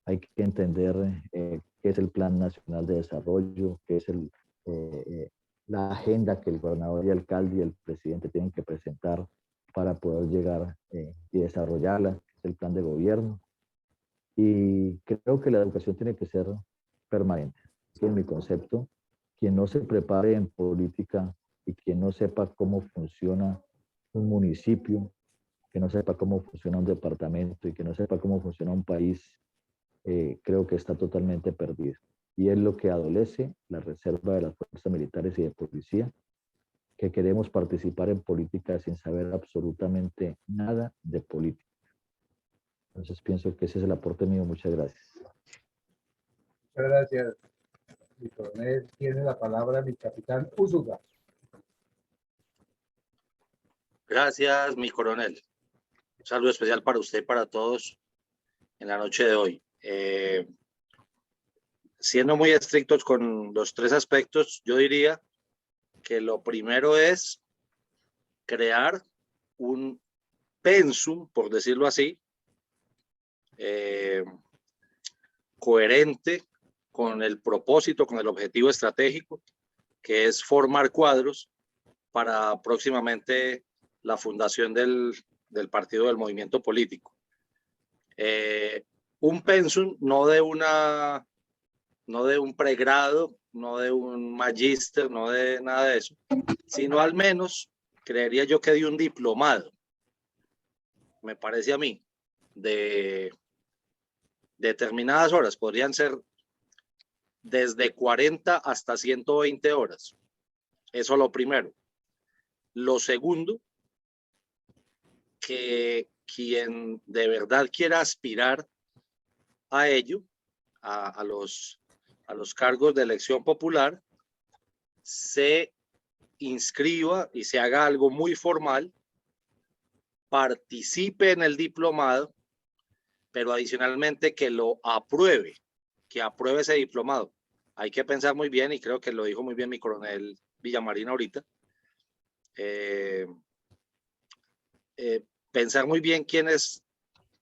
Hay que entender qué es el Plan Nacional de Desarrollo, qué es la agenda que el gobernador y alcalde y el presidente tienen que presentar para poder llegar y desarrollarla, que es el plan de gobierno. Y creo que la educación tiene que ser permanente. En mi concepto, quien no se prepare en política y quien no sepa cómo funciona un municipio, que no sepa cómo funciona un departamento y que no sepa cómo funciona un país, creo que está totalmente perdido. Y es lo que adolece la reserva de las fuerzas militares y de policía, que queremos participar en política sin saber absolutamente nada de política. Entonces pienso que ese es el aporte mío. Muchas gracias. Muchas gracias, mi coronel. Tiene la palabra mi capitán Úsuga. Gracias, mi coronel. Un saludo especial para usted y para todos en la noche de hoy. Siendo muy estrictos con los 3 aspectos, yo diría que lo primero es crear un pensum, por decirlo así, coherente con el propósito, con el objetivo estratégico, que es formar cuadros para próximamente la fundación del partido, del movimiento político. Un pensum no de un pregrado, no de un magíster, no de nada de eso, sino al menos, creería yo que de un diplomado, me parece a mí, de determinadas horas, podrían ser desde 40 hasta 120 horas. Eso lo primero. Lo segundo, que quien de verdad quiera aspirar a ello, a los cargos de elección popular, se inscriba y se haga algo muy formal, participe en el diplomado, pero adicionalmente que lo apruebe, que apruebe ese diplomado. Hay que pensar muy bien, y creo que lo dijo muy bien mi coronel Villamarín ahorita, pensar muy bien quiénes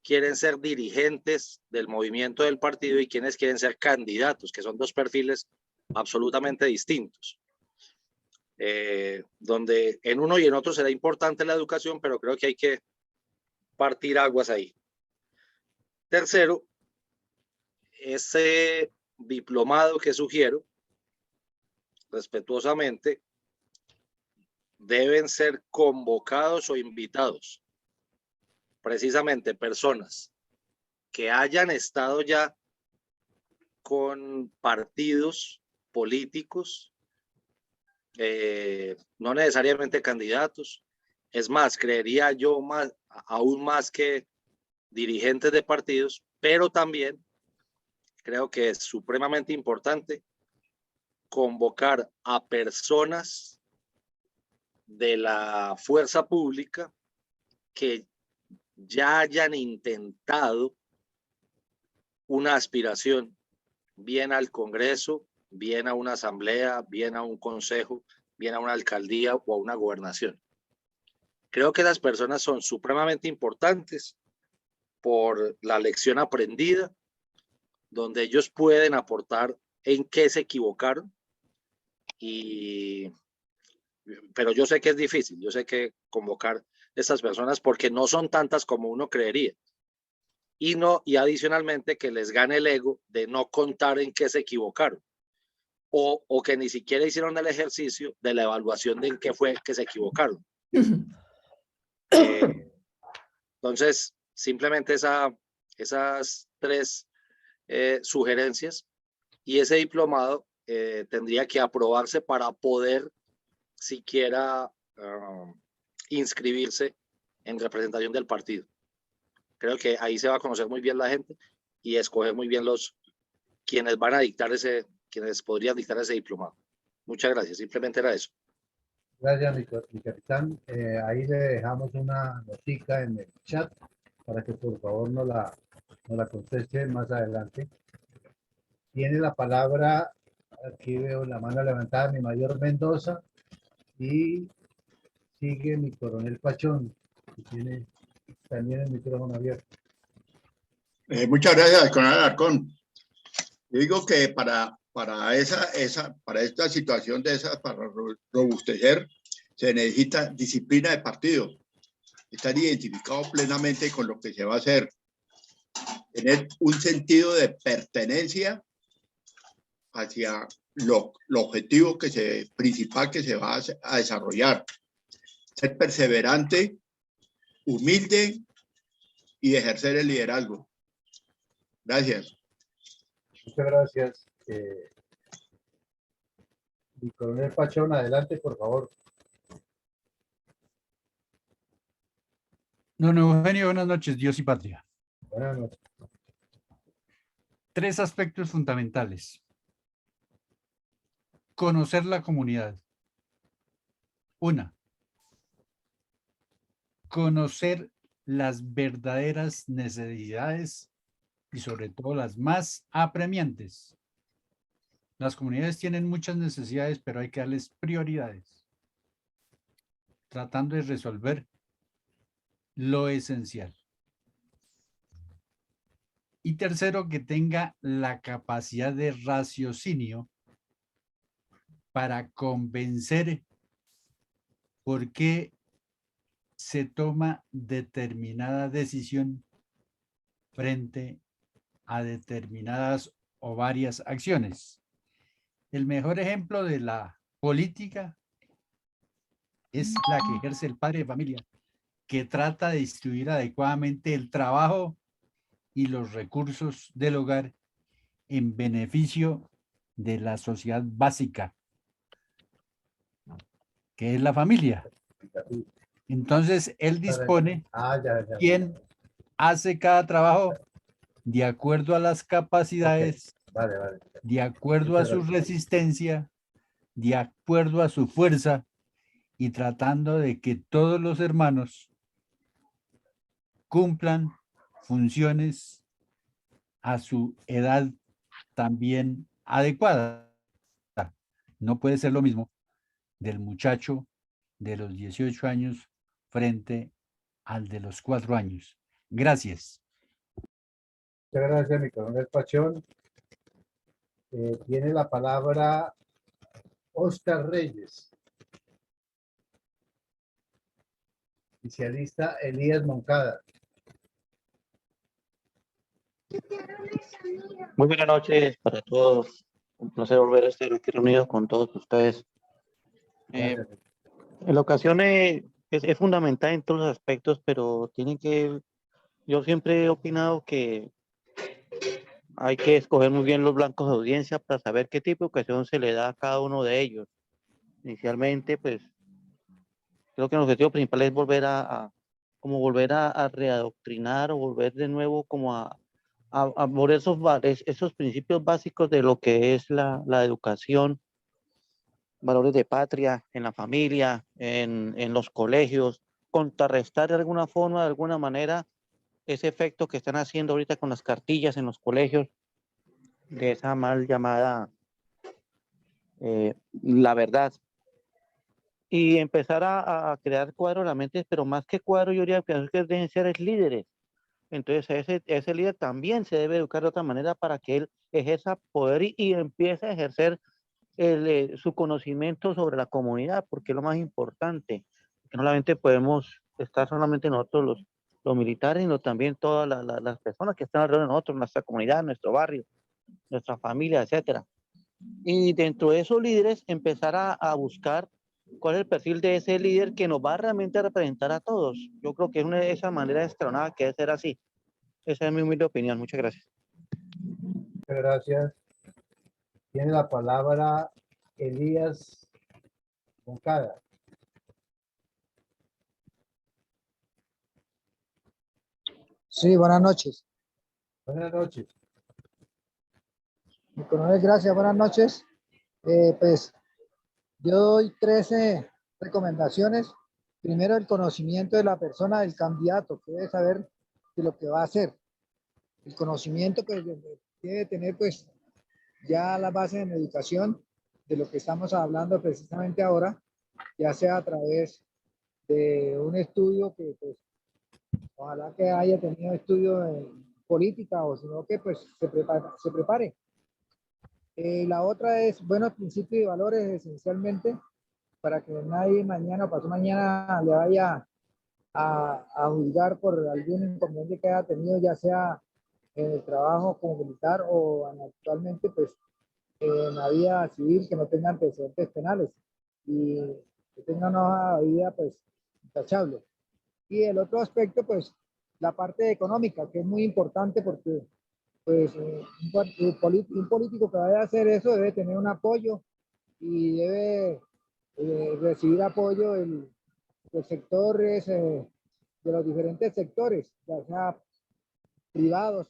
quieren ser dirigentes del movimiento del partido y quienes quieren ser candidatos, que son 2 perfiles absolutamente distintos. Donde en uno y en otro será importante la educación, pero creo que hay que partir aguas ahí. Tercero, ese diplomado que sugiero, respetuosamente, deben ser convocados o invitados precisamente personas que hayan estado ya con partidos políticos, no necesariamente candidatos. Es más, creería yo aún más que dirigentes de partidos, pero también creo que es supremamente importante convocar a personas de la fuerza pública que ya hayan intentado una aspiración, bien al Congreso, bien a una asamblea, bien a un consejo, bien a una alcaldía o a una gobernación. Creo que las personas son supremamente importantes por la lección aprendida, donde ellos pueden aportar en qué se equivocaron. Pero yo sé que es difícil, yo sé que convocar estas personas, porque no son tantas como uno creería. Y adicionalmente que les gane el ego de no contar en qué se equivocaron, o que ni siquiera hicieron el ejercicio de la evaluación de en qué fue que se equivocaron. Entonces, simplemente esas tres sugerencias, y ese diplomado tendría que aprobarse para poder siquiera inscribirse en representación del partido. Creo que ahí se va a conocer muy bien la gente y escoger muy bien quienes van a dictar quienes podrían dictar ese diplomado. Muchas gracias, simplemente era eso. Gracias, mi capitán. Ahí le dejamos una notica en el chat para que por favor nos la conteste más adelante. Tiene la palabra, aquí veo la mano levantada, mi mayor Mendoza, y sigue mi coronel Pachón, que tiene también el micrófono abierto. Muchas gracias, coronel Alarcón. Yo digo que para esta situación para robustecer, se necesita disciplina de partido, estar identificado plenamente con lo que se va a hacer, tener un sentido de pertenencia hacia lo objetivo principal que se va a desarrollar, ser perseverante, humilde y ejercer el liderazgo. Gracias. Muchas gracias. Mi coronel Pachón, adelante, por favor. Don Eugenio, buenas noches, Dios y patria. Buenas noches. 3 aspectos fundamentales. Conocer la comunidad. 1. Conocer las verdaderas necesidades y sobre todo las más apremiantes. Las comunidades tienen muchas necesidades, pero hay que darles prioridades, tratando de resolver lo esencial. Y tercero, que tenga la capacidad de raciocinio para convencer por qué se toma determinada decisión frente a determinadas o varias acciones. El mejor ejemplo de la política es la que ejerce el padre de familia, que trata de distribuir adecuadamente el trabajo y los recursos del hogar en beneficio de la sociedad básica, que es la familia. Entonces, él dispone quién hace cada trabajo de acuerdo a las capacidades, de acuerdo a su resistencia, de acuerdo a su fuerza, y tratando de que todos los hermanos cumplan funciones a su edad también adecuada. No puede ser lo mismo del muchacho de los 18 años frente al de los 4 años. Gracias. Muchas gracias, mi coronel Pachón. Tiene la palabra Oscar Reyes. Oficialista Elías Moncada. Muy buenas noches para todos. Un placer volver a estar aquí reunidos con todos ustedes. En la ocasión es fundamental en todos los aspectos, pero yo siempre he opinado que hay que escoger muy bien los blancos de audiencia para saber qué tipo de educación se le da a cada uno de ellos. Inicialmente, pues, creo que el objetivo principal es volver a readoctrinar o volver de nuevo como a por esos principios básicos de lo que es la educación, valores de patria en la familia, en los colegios, contrarrestar de alguna forma, de alguna manera, ese efecto que están haciendo ahorita con las cartillas en los colegios, de esa mal llamada la verdad. Y empezar a crear cuadros de la mente, pero más que cuadros, yo diría que deben ser líderes. Entonces ese líder también se debe educar de otra manera para que él ejerza poder y empiece a ejercer su conocimiento sobre la comunidad, porque es lo más importante. Que no solamente podemos estar solamente nosotros los militares, sino también todas las personas que están alrededor de nosotros, nuestra comunidad, nuestro barrio, nuestra familia, etcétera. Y dentro de esos líderes empezar a buscar cuál es el perfil de ese líder que nos va realmente a representar a todos. Yo creo que es esa manera escalonada que debe ser así. Esa es mi humilde opinión. Muchas gracias. Muchas gracias. Tiene la palabra Elías Moncada. Sí, buenas noches. Buenas noches. Mi coronel, gracias, buenas noches. Pues yo doy 13 recomendaciones. Primero, el conocimiento de la persona, del candidato, que debe saber de lo que va a hacer. El conocimiento, pues, debe tener, pues, ya la base en educación de lo que estamos hablando precisamente ahora, ya sea a través de un estudio que, pues, ojalá que haya tenido estudio en política o sino que, pues, se prepare. La otra es buenos principios y valores esencialmente para que nadie mañana o pasado mañana le vaya a juzgar por algún inconveniente que haya tenido, ya sea en el trabajo como militar o actualmente pues en la vida civil, que no tenga antecedentes penales y que tenga una vida pues intachable. Y el otro aspecto pues la parte económica, que es muy importante porque pues un político que vaya a hacer eso debe tener un apoyo y debe recibir apoyo de sectores, de los diferentes sectores, ya sea privados,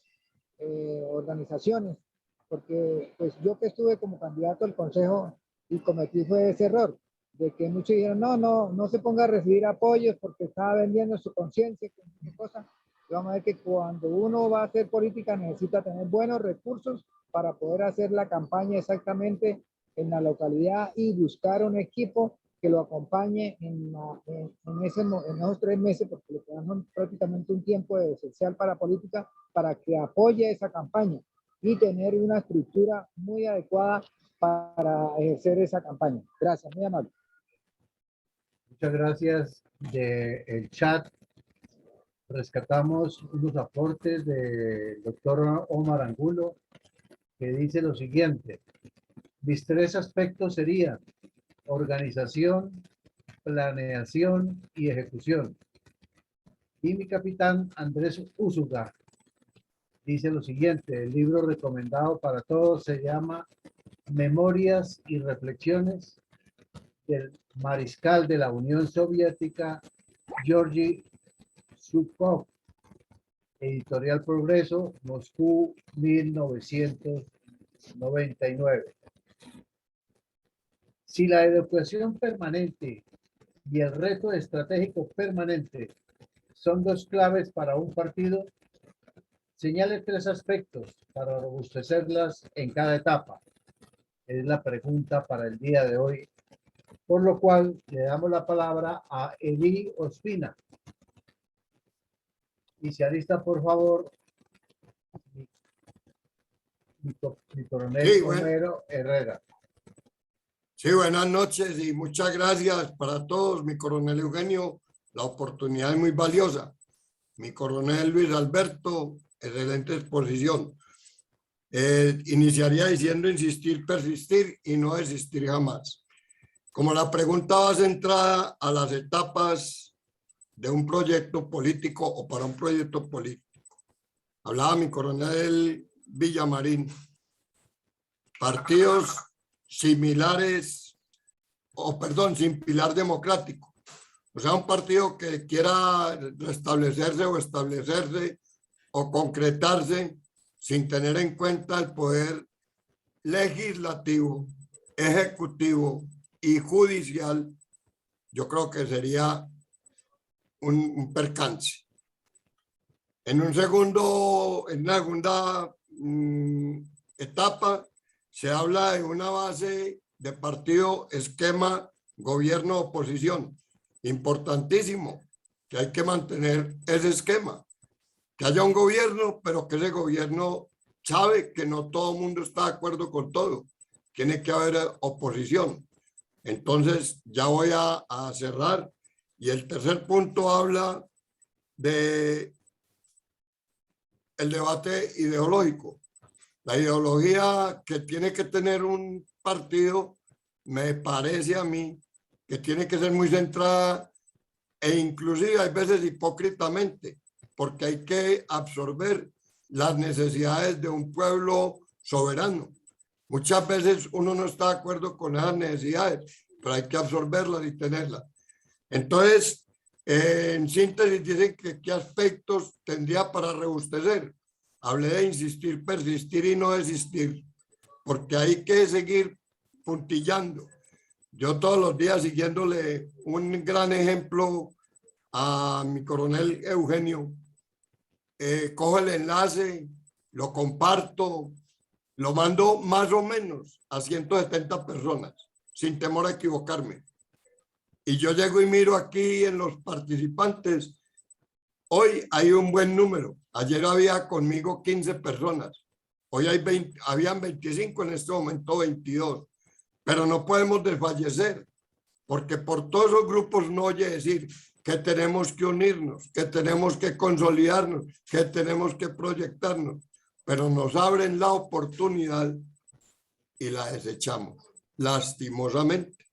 organizaciones, porque pues yo que estuve como candidato al consejo y cometí fue ese error, de que muchos dijeron, no se ponga a recibir apoyos porque está vendiendo su conciencia, cosas. Vamos a ver que cuando uno va a hacer política necesita tener buenos recursos para poder hacer la campaña exactamente en la localidad y buscar un equipo que lo acompañe en esos 3 meses, porque le quedamos prácticamente un tiempo esencial para política, para que apoye esa campaña y tener una estructura muy adecuada para ejercer esa campaña. Gracias, muy amable. Muchas gracias. Del chat rescatamos unos aportes del doctor Omar Angulo, que dice lo siguiente: mis 3 aspectos serían organización, planeación y ejecución. Y mi capitán Andrés Úsuga dice lo siguiente: el libro recomendado para todos se llama Memorias y Reflexiones del mariscal de la Unión Soviética, Georgi Zhukov, Editorial Progreso, Moscú, 1999. Si la educación permanente y el reto estratégico permanente son 2 claves para un partido, señale 3 aspectos para robustecerlas en cada etapa. Es la pregunta para el día de hoy, por lo cual le damos la palabra a Eli Ospina. Y se alista, por favor, mi coronel Homero Herrera. Sí, buenas noches y muchas gracias para todos. Mi coronel Eugenio, la oportunidad es muy valiosa. Mi coronel Luis Alberto, excelente exposición. Iniciaría diciendo insistir, persistir y no desistir jamás. Como la pregunta va centrada a las etapas de un proyecto político o para un proyecto político, hablaba mi coronel Villamarín, partidos similares, sin pilar democrático. O sea, un partido que quiera restablecerse o concretarse sin tener en cuenta el poder legislativo, ejecutivo y judicial, yo creo que sería un percance. En una segunda etapa, se habla de una base de partido, esquema, gobierno, oposición. Importantísimo que hay que mantener ese esquema. Que haya un gobierno, pero que ese gobierno sabe que no todo el mundo está de acuerdo con todo. Tiene que haber oposición. Entonces, ya voy a cerrar. Y el tercer punto habla de el debate ideológico. La ideología que tiene que tener un partido, me parece a mí, que tiene que ser muy centrada e inclusive hay veces hipócritamente, porque hay que absorber las necesidades de un pueblo soberano. Muchas veces uno no está de acuerdo con esas necesidades, pero hay que absorberlas y tenerlas. Entonces, en síntesis, dicen que qué aspectos tendría para rebustecer. Hablé de insistir, persistir y no desistir, porque hay que seguir puntillando. Yo todos los días siguiéndole un gran ejemplo a mi coronel Eugenio, cojo el enlace, lo comparto, lo mando más o menos a 170 personas, sin temor a equivocarme. Y yo llego y miro aquí en los participantes, hoy hay un buen número. Ayer había conmigo 15 personas, hoy hay habían 25, en este momento 22. Pero no podemos desfallecer, porque por todos los grupos no oye decir que tenemos que unirnos, que tenemos que consolidarnos, que tenemos que proyectarnos, pero nos abren la oportunidad y la desechamos, lastimosamente.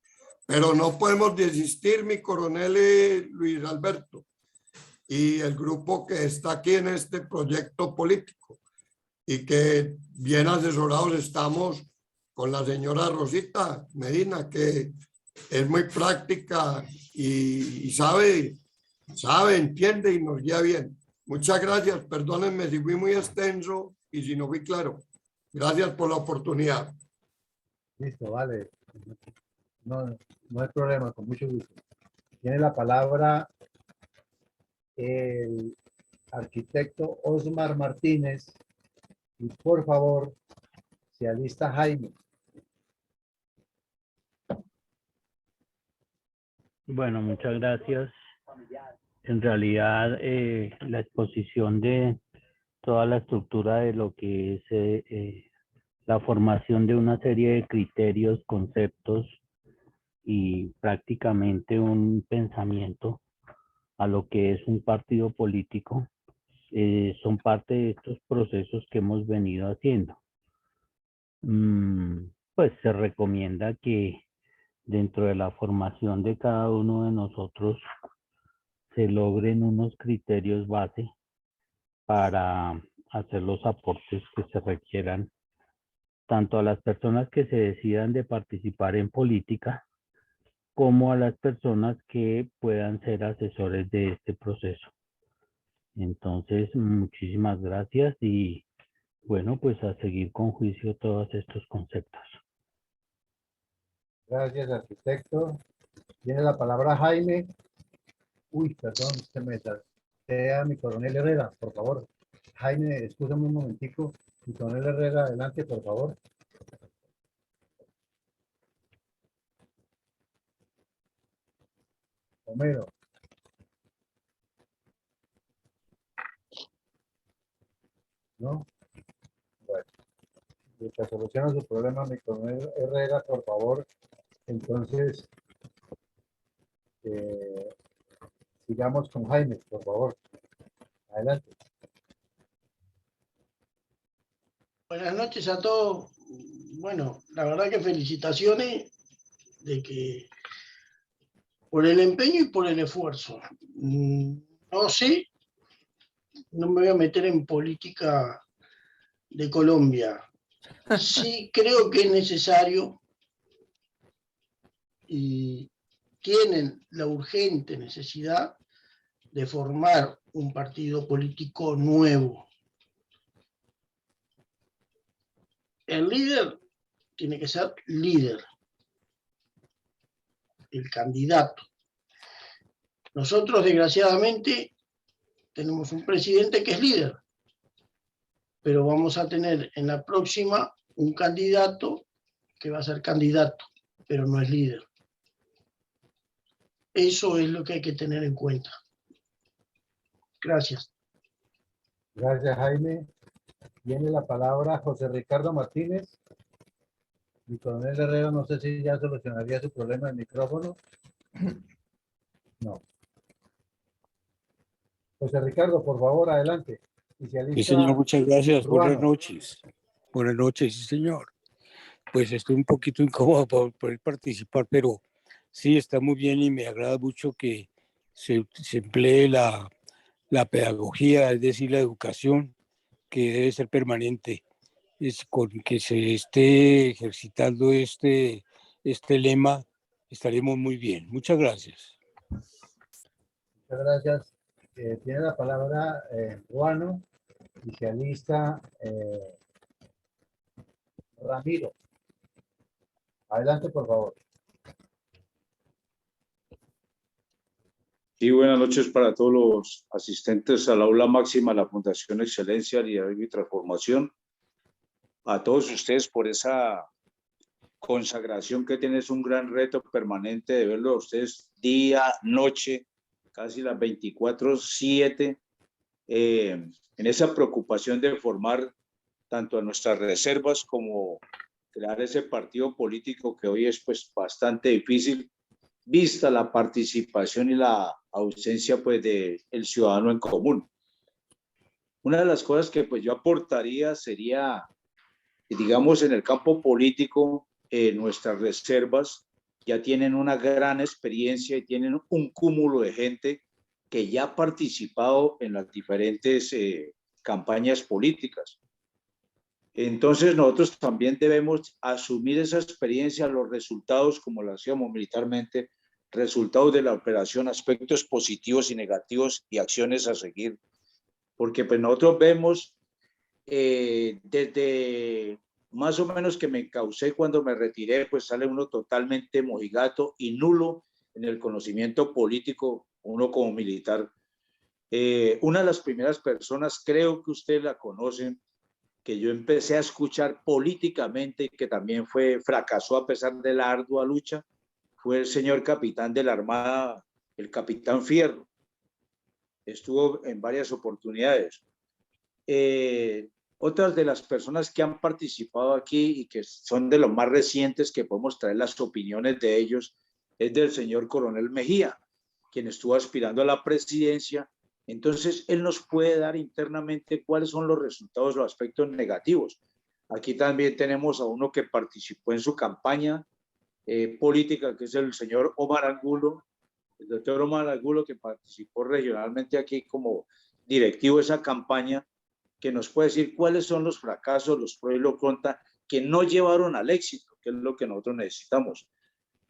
Pero no podemos desistir, mi coronel Luis Alberto, y el grupo que está aquí en este proyecto político, y que bien asesorados estamos con la señora Rosita Medina, que es muy práctica y sabe, entiende y nos guía bien. Muchas gracias, perdónenme si fui muy extenso y si no fui claro. Gracias por la oportunidad. Listo, vale. No, no hay problema, con mucho gusto. Tiene la palabra el arquitecto Osmar Martínez y por favor se alista Jaime. Bueno, muchas gracias. En realidad, la exposición de toda la estructura de lo que es la formación de una serie de criterios, conceptos y prácticamente un pensamiento a lo que es un partido político, son parte de estos procesos que hemos venido haciendo. Pues se recomienda que dentro de la formación de cada uno de nosotros se logren unos criterios base para hacer los aportes que se requieran tanto a las personas que se decidan de participar en política como a las personas que puedan ser asesores de este proceso. Entonces, muchísimas gracias y bueno, pues a seguir con juicio todos estos conceptos. Gracias, arquitecto. Tiene la palabra Jaime. Uy, perdón, se me saltea mi coronel Herrera, por favor. Jaime, escúchame un momentico. Mi coronel Herrera, adelante, por favor. Homero. ¿No? Bueno, mientras soluciona su problema, mi coronel Herrera, por favor. Entonces, sigamos con Jaime, por favor. Adelante. Buenas noches a todos. Bueno, la verdad que felicitaciones de que por el empeño y por el esfuerzo. No sé, no me voy a meter en política de Colombia. Sí creo que es necesario y tienen la urgente necesidad de formar un partido político nuevo. El líder tiene que ser líder, el candidato. Nosotros, desgraciadamente, tenemos un presidente que es líder, pero vamos a tener en la próxima un candidato que va a ser candidato, pero no es líder. Eso es lo que hay que tener en cuenta. Gracias. Gracias, Jaime. Tiene la palabra José Ricardo Martínez. Mi coronel Herrera, no sé si ya solucionaría su problema de micrófono. No. José Ricardo, por favor, adelante. Sí, señor, muchas gracias. Buenas noches. Buenas noches, sí, señor. Pues estoy un poquito incómodo por poder participar, pero Sí, está muy bien y me agrada mucho que se emplee la pedagogía, es decir, la educación, que debe ser permanente. Es con que se esté ejercitando este lema, estaremos muy bien. Muchas gracias. Muchas gracias. Tiene la palabra Ruano, oficialista Ramiro. Adelante, por favor. Sí, buenas noches para todos los asistentes al aula máxima de la Fundación Excelencia, Liderazgo y Transformación. A todos ustedes por esa consagración que tienen, es un gran reto permanente de verlo a ustedes día, noche, casi las 24/7, en esa preocupación de formar tanto a nuestras reservas como crear ese partido político que hoy es pues bastante difícil, vista la participación y la ausencia pues del ciudadano en común. Una de las cosas que pues yo aportaría sería, digamos, en el campo político, nuestras reservas ya tienen una gran experiencia y tienen un cúmulo de gente que ya ha participado en las diferentes campañas políticas. Entonces nosotros también debemos asumir esa experiencia, los resultados, como lo hacíamos militarmente, resultados de la operación, aspectos positivos y negativos y acciones a seguir. Porque pues nosotros vemos desde más o menos que me encaucé cuando me retiré, pues sale uno totalmente mojigato y nulo en el conocimiento político, uno como militar. Una de las primeras personas, creo que ustedes la conocen, que yo empecé a escuchar políticamente y que también fracasó a pesar de la ardua lucha, fue el señor capitán de la Armada, el capitán Fierro. Estuvo en varias oportunidades. Otras de las personas que han participado aquí y que son de los más recientes que podemos traer las opiniones de ellos es del señor Coronel Mejía, quien estuvo aspirando a la presidencia. Entonces, él nos puede dar internamente cuáles son los resultados, los aspectos negativos. Aquí también tenemos a uno que participó en su campaña política, que es el señor Omar Angulo, el doctor Omar Angulo, que participó regionalmente aquí como directivo de esa campaña, que nos puede decir cuáles son los fracasos, los pros y los contras que no llevaron al éxito, que es lo que nosotros necesitamos.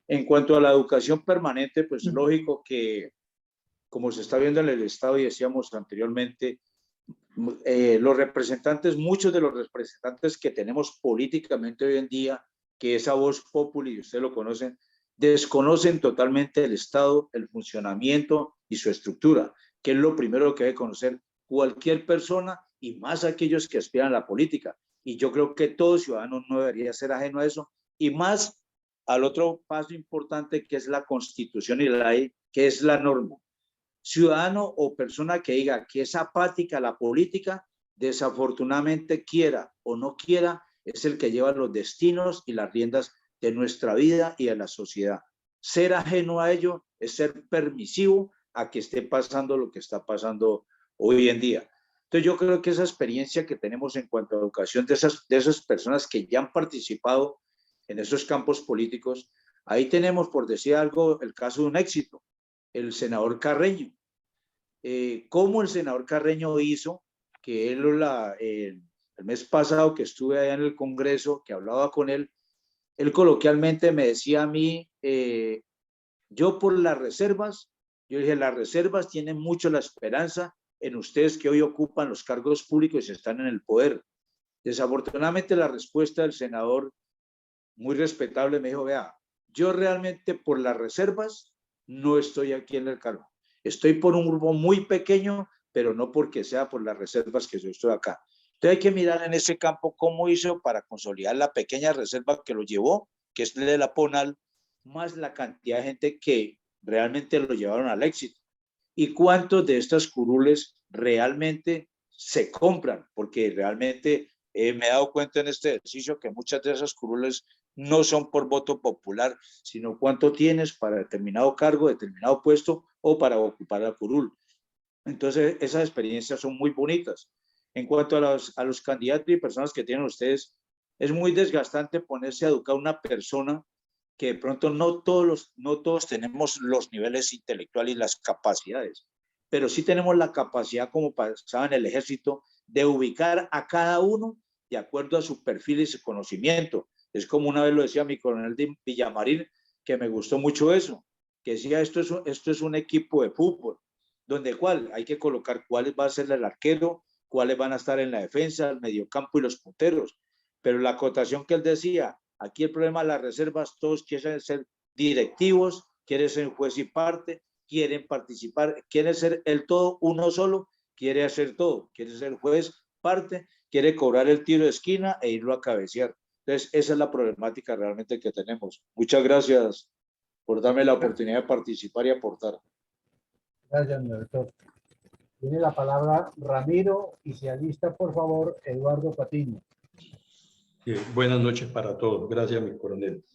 En cuanto a la educación permanente, pues lógico que, como se está viendo en el Estado y decíamos anteriormente, los representantes, muchos de los representantes que tenemos políticamente hoy en día, que esa voz populi, y ustedes lo conocen, desconocen totalmente el Estado, el funcionamiento y su estructura, que es lo primero que debe conocer cualquier persona y más aquellos que aspiran a la política. Y yo creo que todo ciudadano no debería ser ajeno a eso, y más al otro paso importante que es la Constitución y la ley, que es la norma. Ciudadano o persona que diga que es apática a la política, desafortunadamente, quiera o no quiera, es el que lleva los destinos y las riendas de nuestra vida y de la sociedad. Ser ajeno a ello es ser permisivo a que esté pasando lo que está pasando hoy en día. Entonces yo creo que esa experiencia que tenemos en cuanto a educación de esas personas que ya han participado en esos campos políticos, ahí tenemos, por decir algo, el caso de un éxito, el senador Carreño. Cómo el senador Carreño hizo que él, el mes pasado que estuve allá en el Congreso, que hablaba con él coloquialmente me decía a mí, yo por las reservas, yo dije, las reservas tienen mucho la esperanza en ustedes que hoy ocupan los cargos públicos y están en el poder. Desafortunadamente la respuesta del senador, muy respetable, me dijo, vea, yo realmente por las reservas no estoy aquí en el cargo. Estoy por un grupo muy pequeño, pero no porque sea por las reservas que yo estoy acá. Entonces hay que mirar en ese campo cómo hizo para consolidar la pequeña reserva que lo llevó, que es de la PONAL, más la cantidad de gente que realmente lo llevaron al éxito. Y cuántos de estas curules realmente se compran, porque realmente me he dado cuenta en este ejercicio que muchas de esas curules no son por voto popular, sino cuánto tienes para determinado cargo, determinado puesto o para ocupar la curul. Entonces, esas experiencias son muy bonitas. En cuanto a los candidatos y personas que tienen ustedes, es muy desgastante ponerse a educar a una persona que de pronto no todos tenemos los niveles intelectuales y las capacidades, pero sí tenemos la capacidad, como pasaba en el ejército, de ubicar a cada uno de acuerdo a su perfil y su conocimiento. Es como una vez lo decía mi coronel de Villamarín, que me gustó mucho eso, que decía, esto es un equipo de fútbol, donde hay que colocar cuál va a ser el arquero, cuáles van a estar en la defensa, el mediocampo y los punteros. Pero la acotación que él decía, aquí el problema de las reservas, todos quieren ser directivos, quieren ser juez y parte, quieren participar, quieren ser el todo, uno solo, quiere hacer todo, quiere ser juez, parte, quiere cobrar el tiro de esquina e irlo a cabecear. Entonces, esa es la problemática realmente que tenemos. Muchas gracias por darme la oportunidad de participar y aportar. Gracias, mi doctor. Tiene la palabra Ramiro y se alista, por favor, Eduardo Patiño. Buenas noches para todos. Gracias, mi coronel.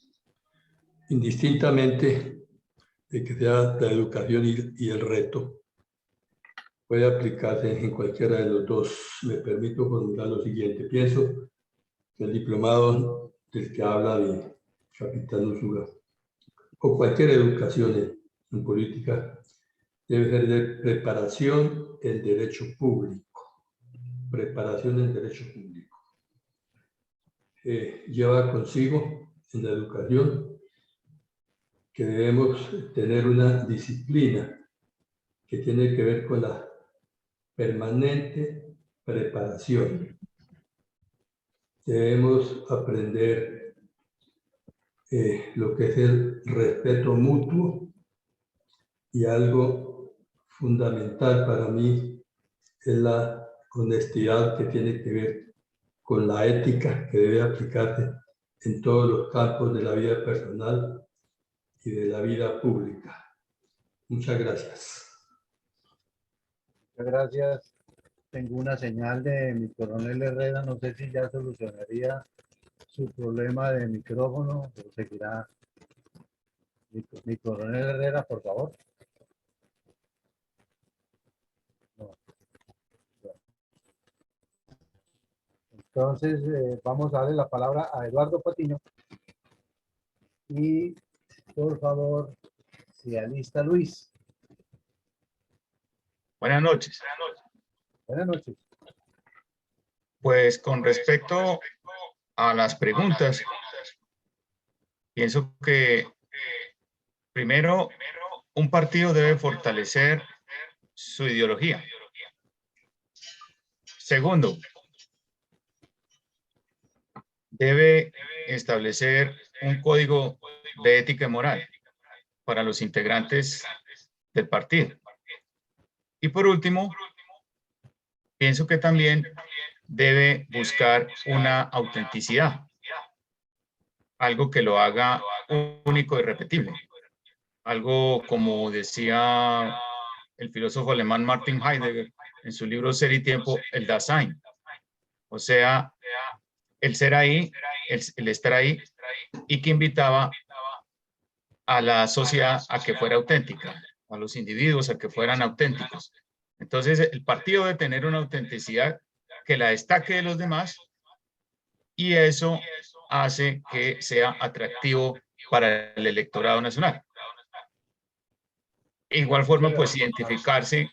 Indistintamente de que sea la educación y el reto, puede aplicarse en cualquiera de los dos. Me permito formular lo siguiente. Pienso que el diplomado del que habla de Capitán Usura, o cualquier educación en política, debe ser de preparación en derecho público. Preparación en derecho público. Lleva consigo en la educación que debemos tener una disciplina que tiene que ver con la permanente preparación. Debemos aprender lo que es el respeto mutuo, y algo fundamental para mí es la honestidad, que tiene que ver con la ética que debe aplicarse en todos los campos de la vida personal y de la vida pública. Muchas gracias. Muchas gracias. Tengo una señal de mi coronel Herrera. No sé si ya solucionaría su problema de micrófono, pero seguirá. Mi coronel Herrera, por favor. No. Entonces, vamos a darle la palabra a Eduardo Patiño. Y, por favor, se alista Luis. Buenas noches. Buenas noches. Pues con respecto a las preguntas, pienso que primero un partido debe fortalecer su ideología. Segundo, debe establecer un código de ética y moral para los integrantes del partido. Y por último, pienso que también debe buscar una autenticidad, algo que lo haga único y repetible. Algo como decía el filósofo alemán Martin Heidegger en su libro Ser y Tiempo, el Dasein. O sea, el ser ahí, el estar ahí, y que invitaba a la sociedad a que fuera auténtica, a los individuos a que fueran auténticos. Entonces, el partido debe tener una autenticidad que la destaque de los demás, y eso hace que sea atractivo para el electorado nacional. De igual forma, pues identificarse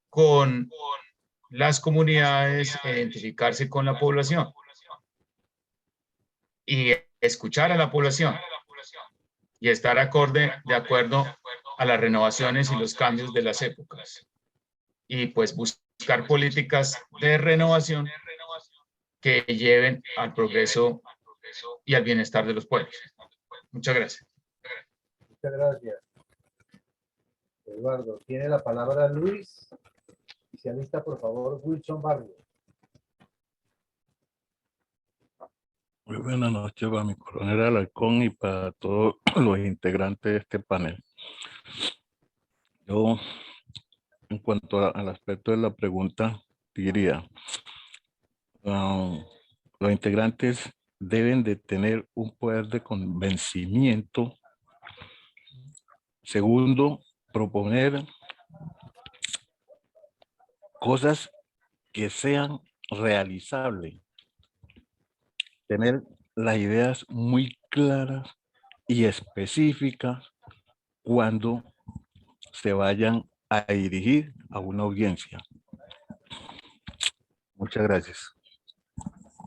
con las comunidades, identificarse con la población y escuchar a la población y estar de acuerdo a las renovaciones y los cambios de las épocas. Y pues buscar políticas de renovación que lleven al progreso y al bienestar de los pueblos. Muchas gracias. Muchas gracias. Eduardo, tiene la palabra Luis. Y se alista, por favor, Wilson Barrio. Muy buenas noches para mi coronel Alarcón y para todos los integrantes de este panel. Yo, en cuanto al aspecto de la pregunta, diría, los integrantes deben de tener un poder de convencimiento. Segundo, proponer cosas que sean realizables. Tener las ideas muy claras y específicas cuando se vayan a dirigir a una audiencia. Muchas gracias.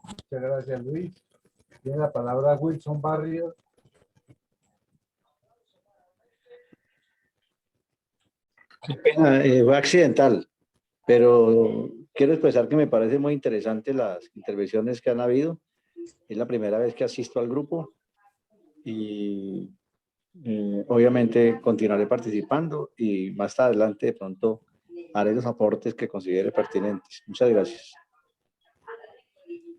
Muchas gracias, Luis. Tiene la palabra Wilson Barrios. Qué pena, fue accidental, pero quiero expresar que me parece muy interesante las intervenciones que han habido. Es la primera vez que asisto al grupo y obviamente continuaré participando y más adelante de pronto haré los aportes que considere pertinentes. Muchas gracias.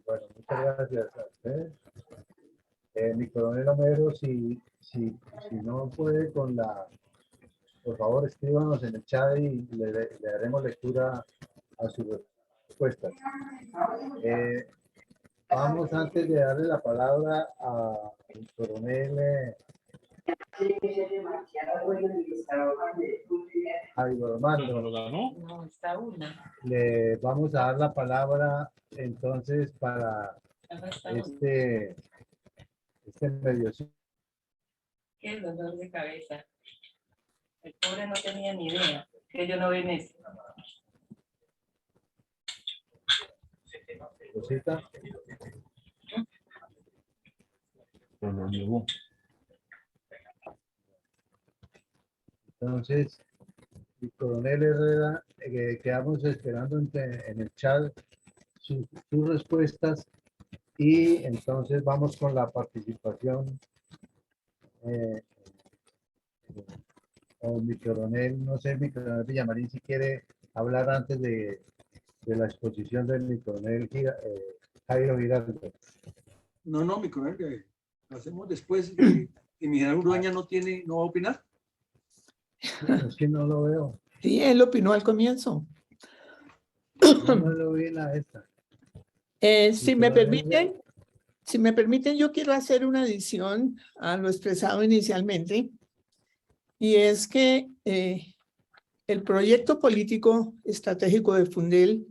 Bueno, muchas gracias a usted. Mi coronel Homero, si no puede con la... Por favor, escríbanos en el chat y le daremos lectura a sus respuestas. Vamos, antes de darle la palabra al coronel Javier Armando, le vamos a dar la palabra entonces para este medio. Qué dolor de cabeza. El pobre no tenía ni idea que yo no ven eso. Cosita. Entonces, el coronel Herrera, quedamos esperando en el chat sus respuestas y entonces vamos con la participación. O mi coronel, no sé, mi coronel Villamarín, si quiere hablar antes de la exposición del mi coronel Jairo Giraldo. No, mi coronel, hacemos después. ¿Y mi general Urueña no va a opinar? Es que no lo veo. Sí, él opinó al comienzo. No lo vi en la esta. Si me permiten, yo quiero hacer una adición a lo expresado inicialmente, y es que el proyecto político estratégico de Fundel,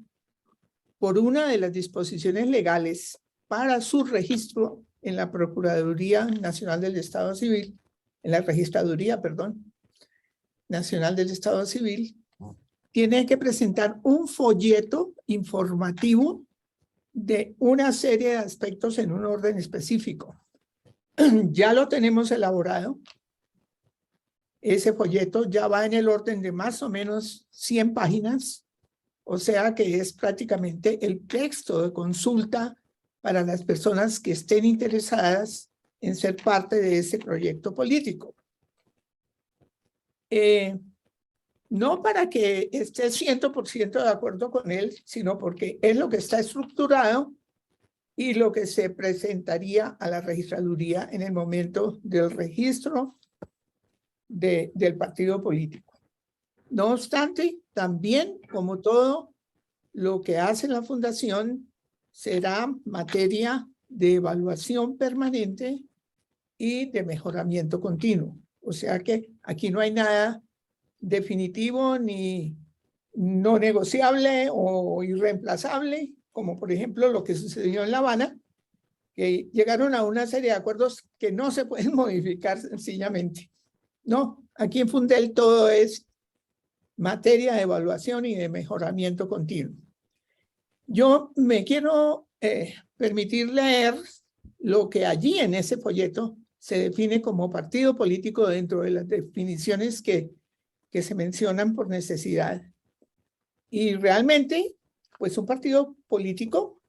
por una de las disposiciones legales para su registro en la Procuraduría Nacional del Estado Civil, en la Registraduría, perdón, Nacional del Estado Civil, tiene que presentar un folleto informativo de una serie de aspectos en un orden específico. Ya lo tenemos elaborado. Ese folleto ya va en el orden de más o menos 100 páginas, o sea que es prácticamente el texto de consulta para las personas que estén interesadas en ser parte de ese proyecto político. No para que esté 100% de acuerdo con él, sino porque es lo que está estructurado y lo que se presentaría a la registraduría en el momento del registro del partido político. No obstante, también, como todo lo que hace la fundación, será materia de evaluación permanente y de mejoramiento continuo. O sea que aquí no hay nada definitivo ni no negociable o irreemplazable, como por ejemplo lo que sucedió en La Habana, que llegaron a una serie de acuerdos que no se pueden modificar sencillamente. No, aquí en Fundel todo es materia de evaluación y de mejoramiento continuo. Yo me quiero permitir leer lo que allí en ese folleto se define como partido político dentro de las definiciones que se mencionan por necesidad. Y realmente, pues un partido político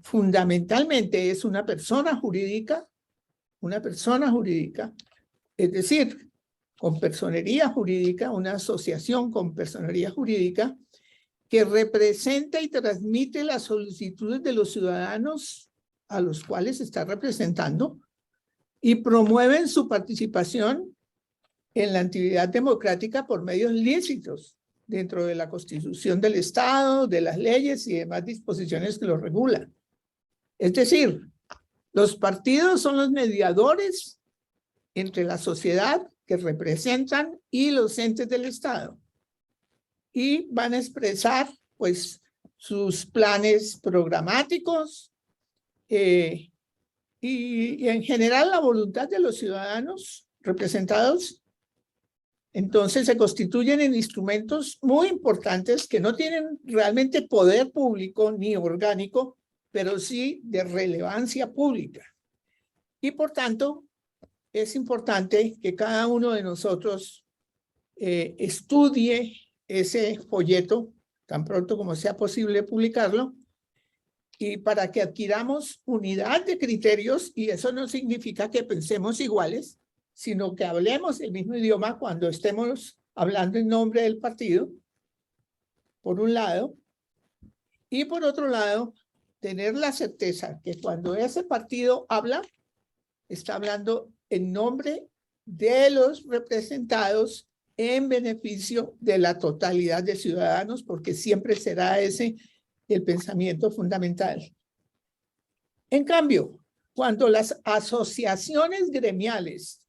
fundamentalmente es una persona jurídica, es decir, con personería jurídica, una asociación con personería jurídica que representa y transmite las solicitudes de los ciudadanos a los cuales está representando y promueven su participación en la actividad democrática por medios lícitos dentro de la Constitución del Estado, de las leyes y demás disposiciones que lo regulan. Es decir, los partidos son los mediadores entre la sociedad que representan y los entes del Estado. Y van a expresar, pues, sus planes programáticos, y en general la voluntad de los ciudadanos representados, entonces se constituyen en instrumentos muy importantes que no tienen realmente poder público ni orgánico, pero sí de relevancia pública. Y por tanto, es importante que cada uno de nosotros estudie ese folleto tan pronto como sea posible publicarlo, y para que adquiramos unidad de criterios, y eso no significa que pensemos iguales, sino que hablemos el mismo idioma cuando estemos hablando en nombre del partido, por un lado, y por otro lado, tener la certeza que cuando ese partido habla, está hablando en nombre de los representados en beneficio de la totalidad de ciudadanos, porque siempre será ese el pensamiento fundamental. En cambio, cuando las asociaciones gremiales,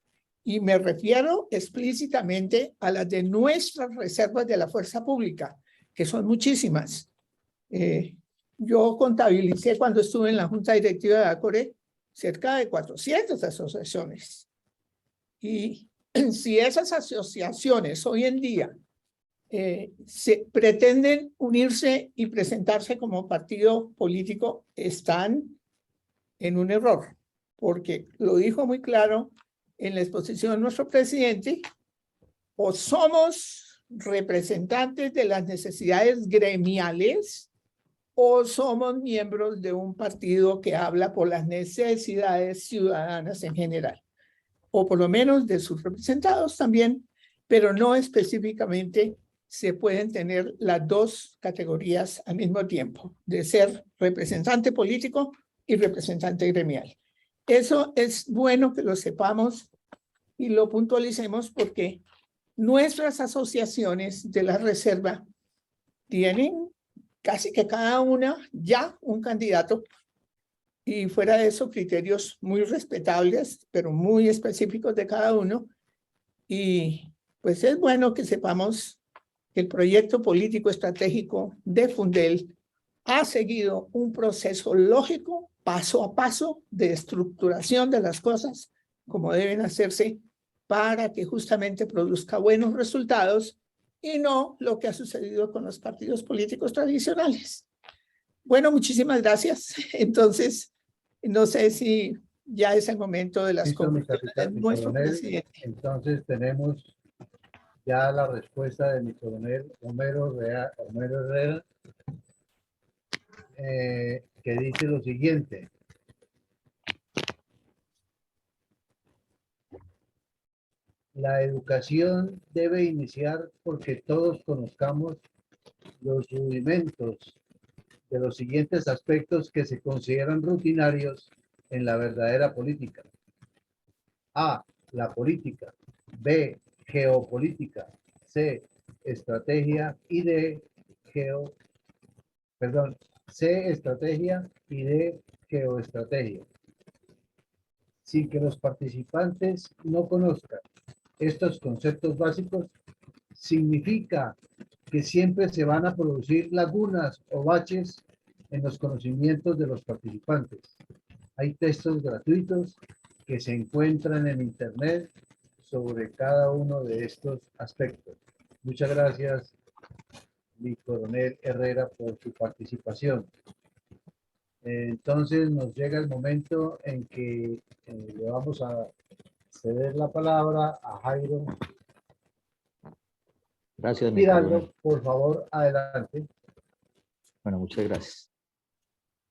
y me refiero explícitamente a las de nuestras reservas de la fuerza pública, que son muchísimas. Yo contabilicé cuando estuve en la Junta Directiva de ACORE cerca de 400 asociaciones. Y si esas asociaciones hoy en día se pretenden unirse y presentarse como partido político, están en un error, porque lo dijo muy claro en la exposición de nuestro presidente: o somos representantes de las necesidades gremiales o somos miembros de un partido que habla por las necesidades ciudadanas en general, o por lo menos de sus representados también, pero no específicamente se pueden tener las dos categorías al mismo tiempo, de ser representante político y representante gremial. Eso es bueno que lo sepamos y lo puntualicemos, porque nuestras asociaciones de la reserva tienen casi que cada una ya un candidato, y fuera de eso criterios muy respetables, pero muy específicos de cada uno. Y pues es bueno que sepamos que el proyecto político estratégico de Fundel ha seguido un proceso lógico, paso a paso, de estructuración de las cosas como deben hacerse para que justamente produzca buenos resultados, y no lo que ha sucedido con los partidos políticos tradicionales. Bueno, muchísimas gracias. Entonces, no sé si ya es el momento de las conclusiones de nuestro presidente. Entonces tenemos ya la respuesta de mi coronel Homero Herrera, que dice lo siguiente: la educación debe iniciar porque todos conozcamos los rudimentos de los siguientes aspectos que se consideran rutinarios en la verdadera política. A, la política. B, geopolítica. C, estrategia. Y D, C, estrategia, y D, geoestrategia. Sin que los participantes no conozcan estos conceptos básicos, significa que siempre se van a producir lagunas o baches en los conocimientos de los participantes. Hay textos gratuitos que se encuentran en Internet sobre cada uno de estos aspectos. Muchas gracias, mi coronel Herrera, por su participación. Entonces nos llega el momento en que le vamos a ceder la palabra a Jairo. Gracias, Giraldo, por favor, adelante. Bueno, muchas gracias.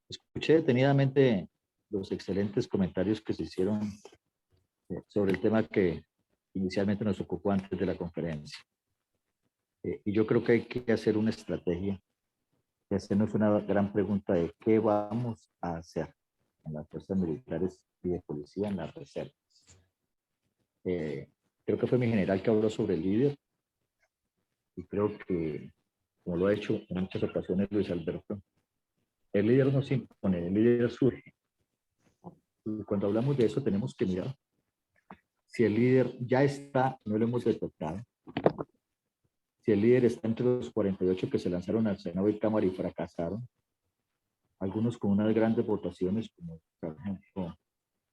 Escuché detenidamente los excelentes comentarios que se hicieron sobre el tema que inicialmente nos ocupó antes de la conferencia. Y yo creo que hay que hacer una estrategia y hacernos una gran pregunta de qué vamos a hacer en las fuerzas militares y de policía en las reservas. Creo que fue mi general que habló sobre el líder, y creo que, como lo ha hecho en muchas ocasiones Luis Alberto, el líder no se impone, el líder surge. Y cuando hablamos de eso tenemos que mirar si el líder ya está, no lo hemos detectado, si el líder está entre los 48 que se lanzaron al Senado y Cámara y fracasaron, algunos con unas grandes votaciones, como por ejemplo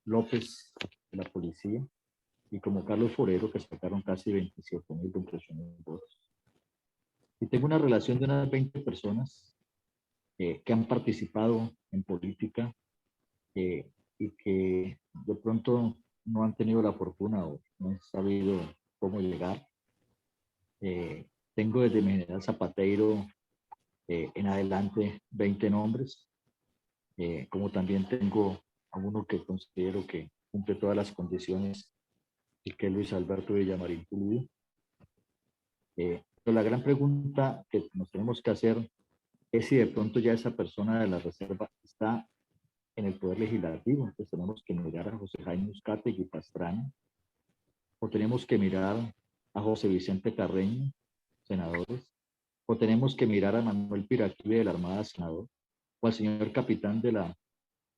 López de la policía y como Carlos Forero, que sacaron casi 27.000, 28.000 votos. Y tengo una relación de unas 20 personas que han participado en política y que de pronto no han tenido la fortuna o no han sabido cómo llegar. Tengo desde mi general Zapateiro en adelante 20 nombres, como también tengo a uno que considero que cumple todas las condiciones y que es Luis Alberto Villamarín Pulido. Pero la gran pregunta que nos tenemos que hacer es si de pronto ya esa persona de la reserva está en el Poder Legislativo. Entonces tenemos que mirar a José Jaime Uzcategui Pastrana, o tenemos que mirar a José Vicente Carreño, senadores, o tenemos que mirar a Manuel Piraquí de la Armada, senador, o al señor capitán de la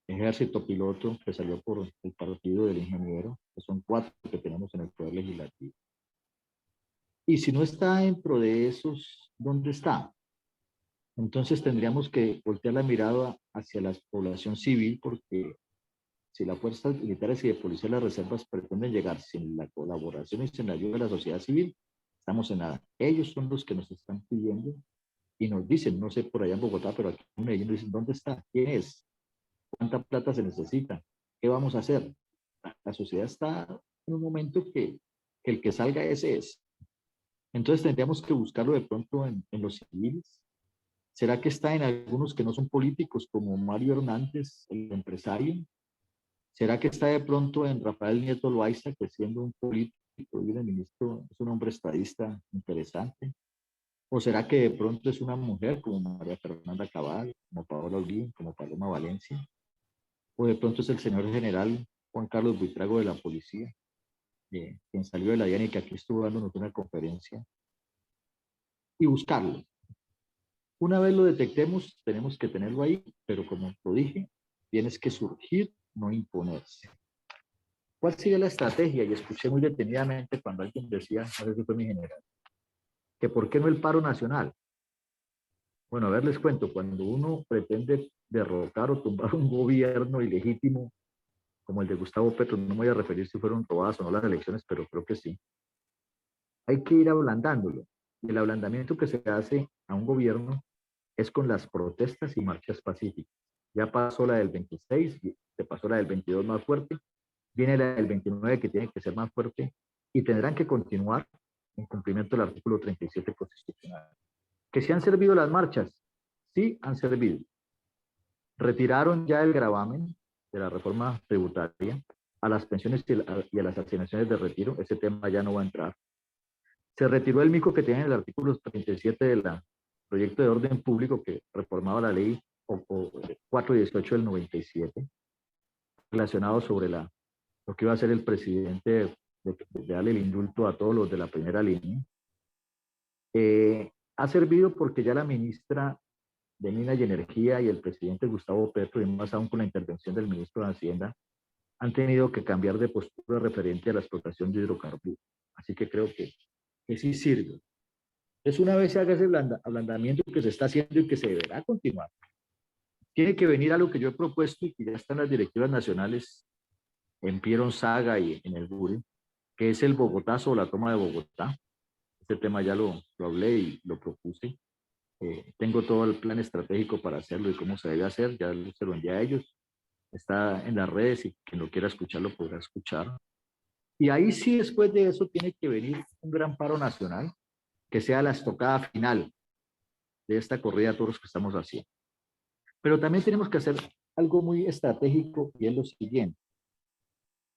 Ejército Piloto que salió por el partido del ingeniero, que son 4 que tenemos en el Poder Legislativo. Y si no está dentro de esos, ¿dónde está? Entonces tendríamos que voltear la mirada hacia la población civil, porque si las fuerzas militares y de policía de las reservas pretenden llegar sin la colaboración y sin la ayuda de la sociedad civil, estamos en nada. Ellos son los que nos están pidiendo y nos dicen, no sé por allá en Bogotá, pero aquí en Medellín nos dicen, ¿dónde está? ¿Quién es? ¿Cuánta plata se necesita? ¿Qué vamos a hacer? La sociedad está en un momento que el que salga ese es. Entonces tendríamos que buscarlo de pronto en los civiles. ¿Será que está en algunos que no son políticos, como Mario Hernández, el empresario? ¿Será que está de pronto en Rafael Nieto Loaiza, que siendo un político y un ministro es un hombre estadista interesante? ¿O será que de pronto es una mujer como María Fernanda Cabal, como Paola Olguín, como Paloma Valencia? ¿O de pronto es el señor general Juan Carlos Buitrago de la policía, quien salió de la DIAN y que aquí estuvo dándonos una conferencia? Y buscarlo. Una vez lo detectemos, tenemos que tenerlo ahí, pero como lo dije, tienes que surgir, no imponerse. ¿Cuál sería la estrategia? Y escuché muy detenidamente cuando alguien decía, no sé si fue mi general, que ¿por qué no el paro nacional? Bueno, a ver, les cuento, cuando uno pretende derrocar o tumbar un gobierno ilegítimo, como el de Gustavo Petro, no me voy a referir si fueron robadas o no las elecciones, pero creo que sí, hay que ir ablandándolo. Y el ablandamiento que se hace a un gobierno es con las protestas y marchas pacíficas. Ya pasó la del 26, se pasó la del 22 más fuerte, viene la del 29 que tiene que ser más fuerte y tendrán que continuar en cumplimiento del artículo 37 constitucional. ¿Que se han servido las marchas? Sí, han servido. Retiraron ya el gravamen de la reforma tributaria a las pensiones y a las asignaciones de retiro. Ese tema ya no va a entrar. Se retiró el mico que tiene en el artículo 37 del proyecto de orden público que reformaba la ley 418 del 97, relacionado sobre lo que iba a hacer el presidente de darle el indulto a todos los de la primera línea. Ha servido porque ya la ministra de Minas y Energía y el presidente Gustavo Petro, y más aún con la intervención del ministro de Hacienda, han tenido que cambiar de postura referente a la explotación de hidrocarburos. Así que creo que sí sirve. Entonces, una vez se haga ese ablandamiento que se está haciendo y que se deberá continuar, tiene que venir a lo que yo he propuesto y que ya están las directivas nacionales en Pieron Saga y en el BURE, que es el Bogotazo o la toma de Bogotá. Este tema ya lo hablé y lo propuse. Tengo todo el plan estratégico para hacerlo y cómo se debe hacer, ya se lo envié a ellos. Está en las redes y quien lo quiera escuchar lo podrá escuchar. Y ahí sí, después de eso, tiene que venir un gran paro nacional, que sea la estocada final de esta corrida de toros que estamos haciendo. Pero también tenemos que hacer algo muy estratégico y es lo siguiente.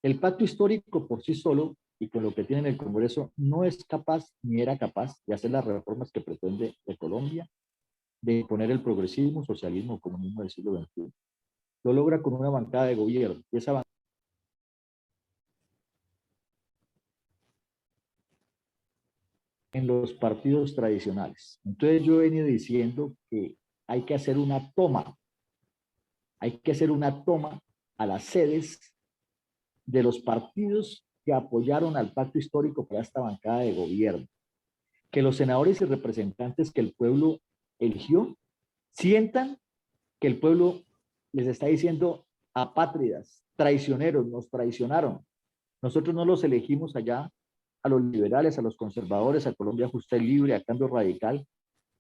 El pacto histórico por sí solo y con lo que tiene en el Congreso no es capaz ni era capaz de hacer las reformas que pretende de Colombia, de imponer el progresismo, socialismo, comunismo del siglo XXI. Lo logra con una bancada de gobierno. Y esa bancada en los partidos tradicionales. Entonces yo he venido diciendo que hay que hacer una toma. Hay que hacer una toma a las sedes de los partidos que apoyaron al pacto histórico para esta bancada de gobierno. Que los senadores y representantes que el pueblo eligió sientan que el pueblo les está diciendo apátridas, traicioneros, nos traicionaron. Nosotros no los elegimos allá, a los liberales, a los conservadores, a Colombia Justa y Libre, a Cambio Radical,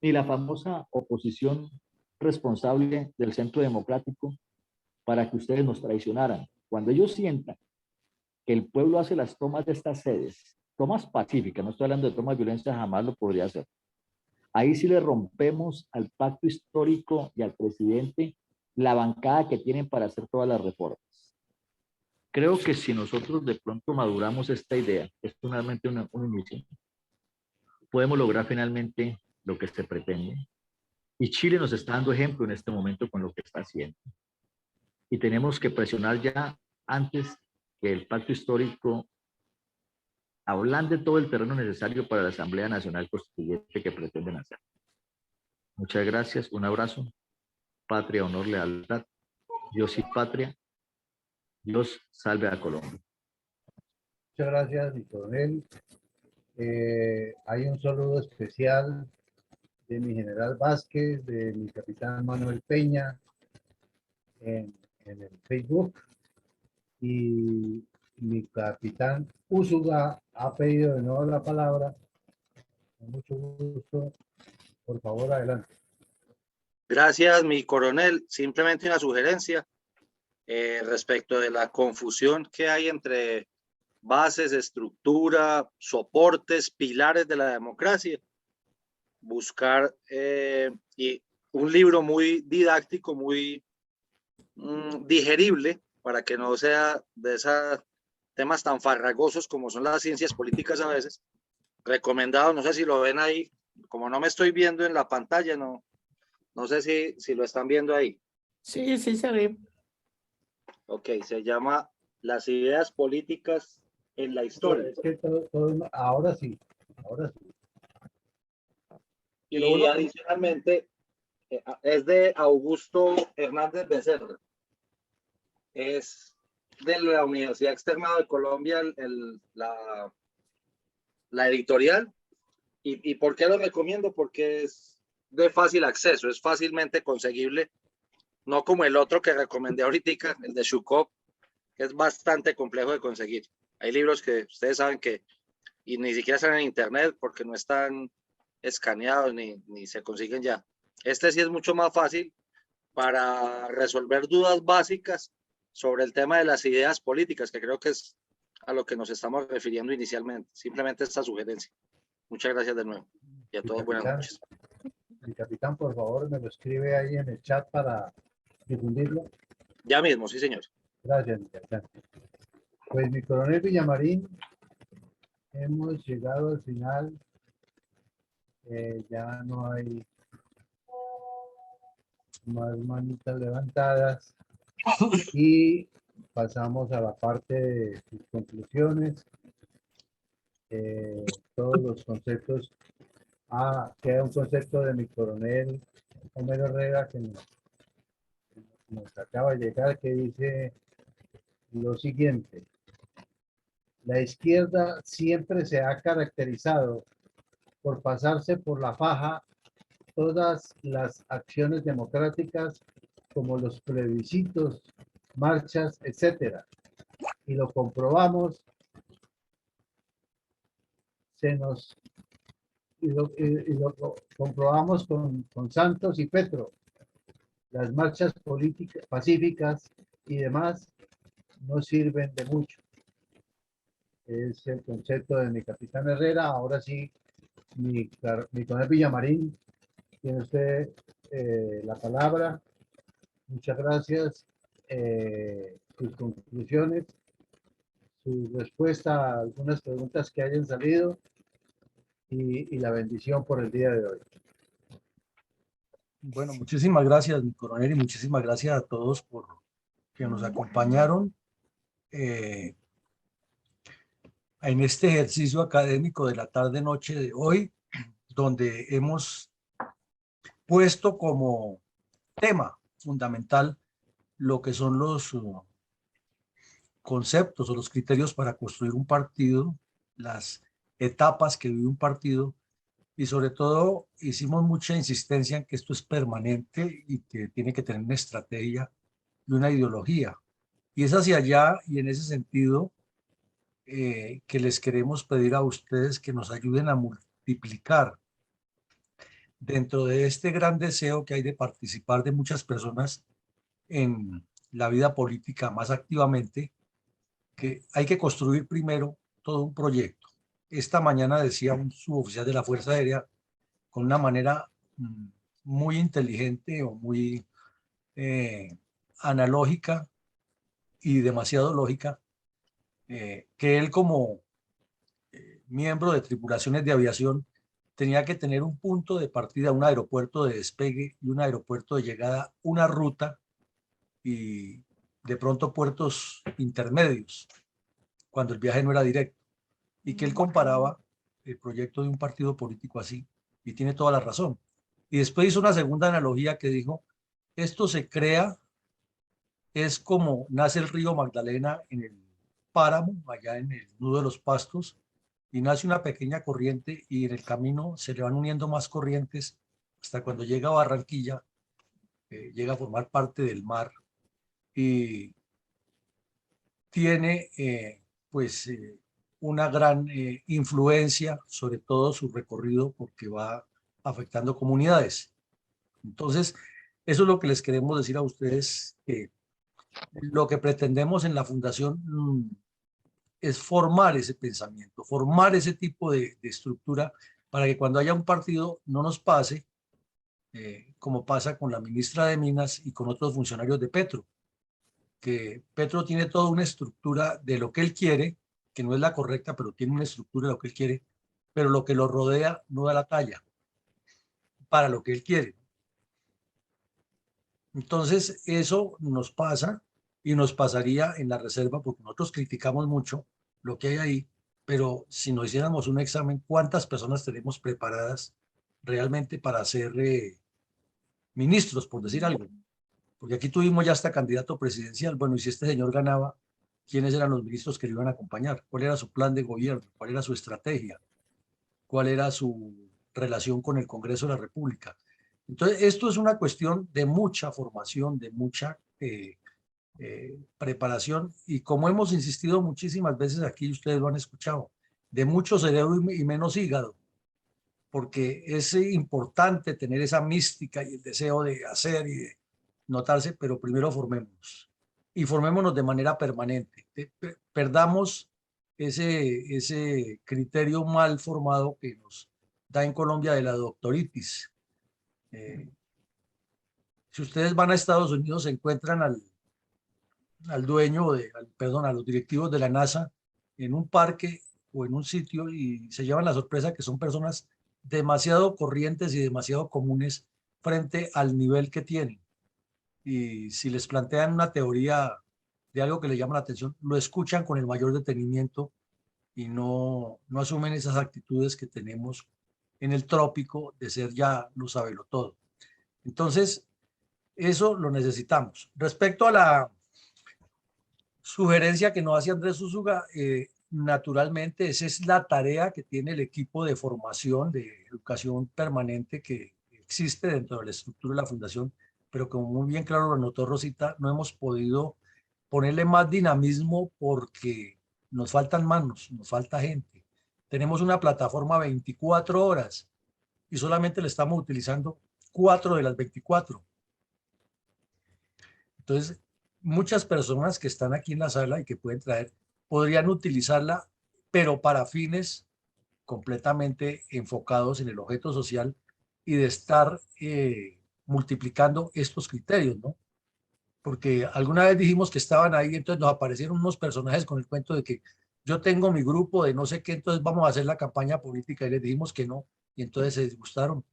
ni la famosa oposición responsable del Centro Democrático para que ustedes nos traicionaran. Cuando ellos sientan que el pueblo hace las tomas de estas sedes, tomas pacíficas, no estoy hablando de tomas de violencia, jamás lo podría hacer. Ahí sí le rompemos al pacto histórico y al presidente la bancada que tienen para hacer todas las reformas. Creo que si nosotros de pronto maduramos esta idea, es finalmente un inicio, podemos lograr finalmente lo que se pretende. Y Chile nos está dando ejemplo en este momento con lo que está haciendo. Y tenemos que presionar ya antes que el pacto histórico ablande todo el terreno necesario para la Asamblea Nacional Constituyente que pretenden hacer. Muchas gracias, un abrazo. Patria, honor, lealtad. Dios y patria. Dios salve a Colombia. Muchas gracias, mi coronel. Hay un saludo especial de mi general Vázquez, de mi capitán Manuel Peña en el Facebook, y mi capitán Úsuga ha pedido de nuevo la palabra. Con mucho gusto. Por favor, adelante. Gracias, mi coronel. Simplemente una sugerencia respecto de la confusión que hay entre bases, estructura, soportes, pilares de la democracia. Buscar y un libro muy didáctico, muy digerible, para que no sea de esos temas tan farragosos como son las ciencias políticas a veces. Recomendado, no sé si lo ven ahí, como no me estoy viendo en la pantalla, no sé si lo están viendo ahí. Sí, sí se ve. Ok, se llama Las ideas políticas en la historia. Es que ahora sí, ahora sí. Y adicionalmente, es de Augusto Hernández Becerra. Es de la Universidad Externado de Colombia la editorial. ¿Y por qué lo recomiendo? Porque es de fácil acceso, es fácilmente conseguible, no como el otro que recomendé ahorita, el de Shukov, que es bastante complejo de conseguir. Hay libros que ustedes saben que y ni siquiera están en internet porque no están escaneados ni se consiguen ya. Este sí es mucho más fácil para resolver dudas básicas sobre el tema de las ideas políticas, que creo que es a lo que nos estamos refiriendo inicialmente. Simplemente esta sugerencia. Muchas gracias de nuevo. Y a todos buenas noches. Mi capitán, por favor, me lo escribe ahí en el chat para difundirlo. Ya mismo, sí, señor. Gracias, mi capitán. Pues, mi coronel Villamarín, hemos llegado al final. Ya no hay más manitas levantadas y pasamos a la parte de sus conclusiones. Todos los conceptos. Queda un concepto de mi coronel Homero Herrera que nos acaba de llegar, que dice lo siguiente: la izquierda siempre se ha caracterizado por pasarse por la faja todas las acciones democráticas como los plebiscitos, marchas, etcétera. Y lo comprobamos, lo comprobamos con Santos y Petro. Las marchas políticas, pacíficas y demás no sirven de mucho. Es el concepto de mi capitán Herrera. Ahora sí, mi coronel Villamarín, tiene usted la palabra. Muchas gracias. Sus conclusiones, su respuesta a algunas preguntas que hayan salido y la bendición por el día de hoy. Bueno, muchísimas gracias, mi coronel, y muchísimas gracias a todos por que nos acompañaron en este ejercicio académico de la tarde-noche de hoy, donde hemos puesto como tema fundamental lo que son los conceptos o los criterios para construir un partido, las etapas que vive un partido, y sobre todo hicimos mucha insistencia en que esto es permanente y que tiene que tener una estrategia y una ideología. Y es hacia allá y en ese sentido que les queremos pedir a ustedes que nos ayuden a multiplicar dentro de este gran deseo que hay de participar de muchas personas en la vida política más activamente, que hay que construir primero todo un proyecto. Esta mañana decía un suboficial de la Fuerza Aérea con una manera muy inteligente o muy analógica y demasiado lógica, que él como miembro de tripulaciones de aviación tenía que tener un punto de partida, un aeropuerto de despegue y un aeropuerto de llegada, una ruta y de pronto puertos intermedios, cuando el viaje no era directo, y que él comparaba el proyecto de un partido político así, y tiene toda la razón. Y después hizo una segunda analogía que dijo, esto se crea, es como nace el río Magdalena en el páramo, allá en el nudo de los Pastos, y nace una pequeña corriente y en el camino se le van uniendo más corrientes hasta cuando llega a Barranquilla, llega a formar parte del mar y tiene una gran influencia, sobre todo su recorrido, porque va afectando comunidades. Entonces, eso es lo que les queremos decir a ustedes, que lo que pretendemos en la fundación es formar ese pensamiento, formar ese tipo de estructura para que cuando haya un partido no nos pase como pasa con la ministra de Minas y con otros funcionarios de Petro, que Petro tiene toda una estructura de lo que él quiere, que no es la correcta, pero tiene una estructura de lo que él quiere, pero lo que lo rodea no da la talla para lo que él quiere. Entonces eso nos pasa y nos pasaría en la reserva, porque nosotros criticamos mucho lo que hay ahí, pero si nos hiciéramos un examen, ¿cuántas personas tenemos preparadas realmente para ser ministros, por decir algo? Porque aquí tuvimos ya hasta candidato presidencial. Bueno, y si este señor ganaba, ¿quiénes eran los ministros que le iban a acompañar? ¿Cuál era su plan de gobierno? ¿Cuál era su estrategia? ¿Cuál era su relación con el Congreso de la República? Entonces, esto es una cuestión de mucha formación, de mucha preparación y como hemos insistido muchísimas veces aquí, ustedes lo han escuchado, de mucho cerebro y menos hígado, porque es importante tener esa mística y el deseo de hacer y de notarse, pero primero formémonos y formémonos de manera permanente. Perdamos ese criterio mal formado que nos da en Colombia de la doctoritis. Si ustedes van a Estados Unidos, se encuentran al dueño, a los directivos de la NASA en un parque o en un sitio y se llevan la sorpresa que son personas demasiado corrientes y demasiado comunes frente al nivel que tienen. Y si les plantean una teoría de algo que les llama la atención, lo escuchan con el mayor detenimiento y no asumen esas actitudes que tenemos en el trópico de ser ya lo sabelo todo. Entonces, eso lo necesitamos. Respecto a la sugerencia que nos hace Andrés Úsuga, naturalmente esa es la tarea que tiene el equipo de formación de educación permanente que existe dentro de la estructura de la fundación, pero como muy bien claro lo anotó Rosita, no hemos podido ponerle más dinamismo porque nos faltan manos, nos falta gente. Tenemos una plataforma 24 horas y solamente le estamos utilizando 4 de las 24. Entonces, muchas personas que están aquí en la sala y que pueden traer, podrían utilizarla, pero para fines completamente enfocados en el objeto social y de estar multiplicando estos criterios, ¿no? Porque alguna vez dijimos que estaban ahí, entonces nos aparecieron unos personajes con el cuento de que yo tengo mi grupo de no sé qué, entonces vamos a hacer la campaña política y les dijimos que no, y entonces se disgustaron.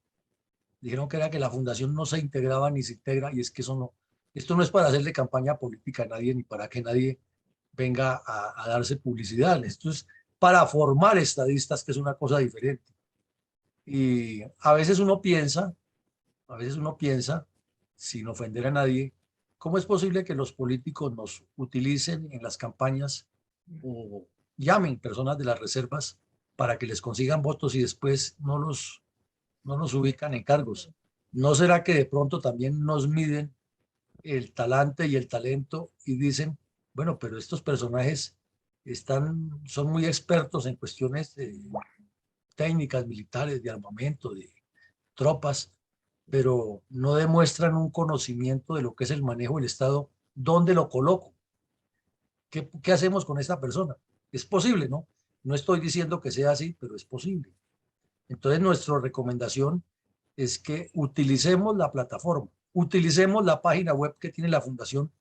Dijeron que era que la fundación no se integraba ni se integra, y es que eso no. Esto no es para hacerle campaña política a nadie ni para que nadie venga a darse publicidad. Esto es para formar estadistas, que es una cosa diferente. Y a veces uno piensa, sin ofender a nadie, ¿cómo es posible que los políticos nos utilicen en las campañas o llamen personas de las reservas para que les consigan votos y después no los ubican en cargos? ¿No será que de pronto también nos miden el talante y el talento y dicen, bueno, pero estos personajes son muy expertos en cuestiones técnicas, militares, de armamento, de tropas, pero no demuestran un conocimiento de lo que es el manejo del Estado. ¿Dónde lo coloco? ¿Qué hacemos con esta persona? Es posible, ¿no? No estoy diciendo que sea así, pero es posible. Entonces, nuestra recomendación es que utilicemos la plataforma, utilicemos la página web que tiene la Fundación,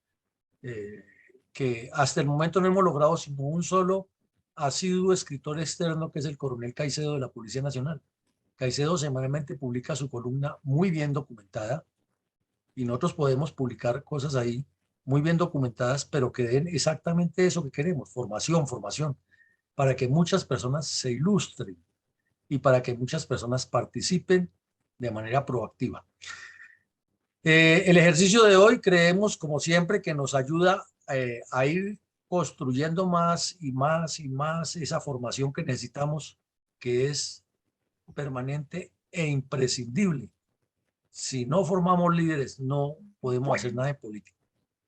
que hasta el momento no hemos logrado sino un solo asiduo escritor externo, que es el coronel Caicedo de la Policía Nacional. Caicedo semanalmente publica su columna muy bien documentada y nosotros podemos publicar cosas ahí muy bien documentadas, pero que den exactamente eso que queremos, formación, para que muchas personas se ilustren y para que muchas personas participen de manera proactiva. El ejercicio de hoy creemos, como siempre, que nos ayuda a ir construyendo más y más y más esa formación que necesitamos, que es permanente e imprescindible. Si no formamos líderes, no podemos hacer nada de política.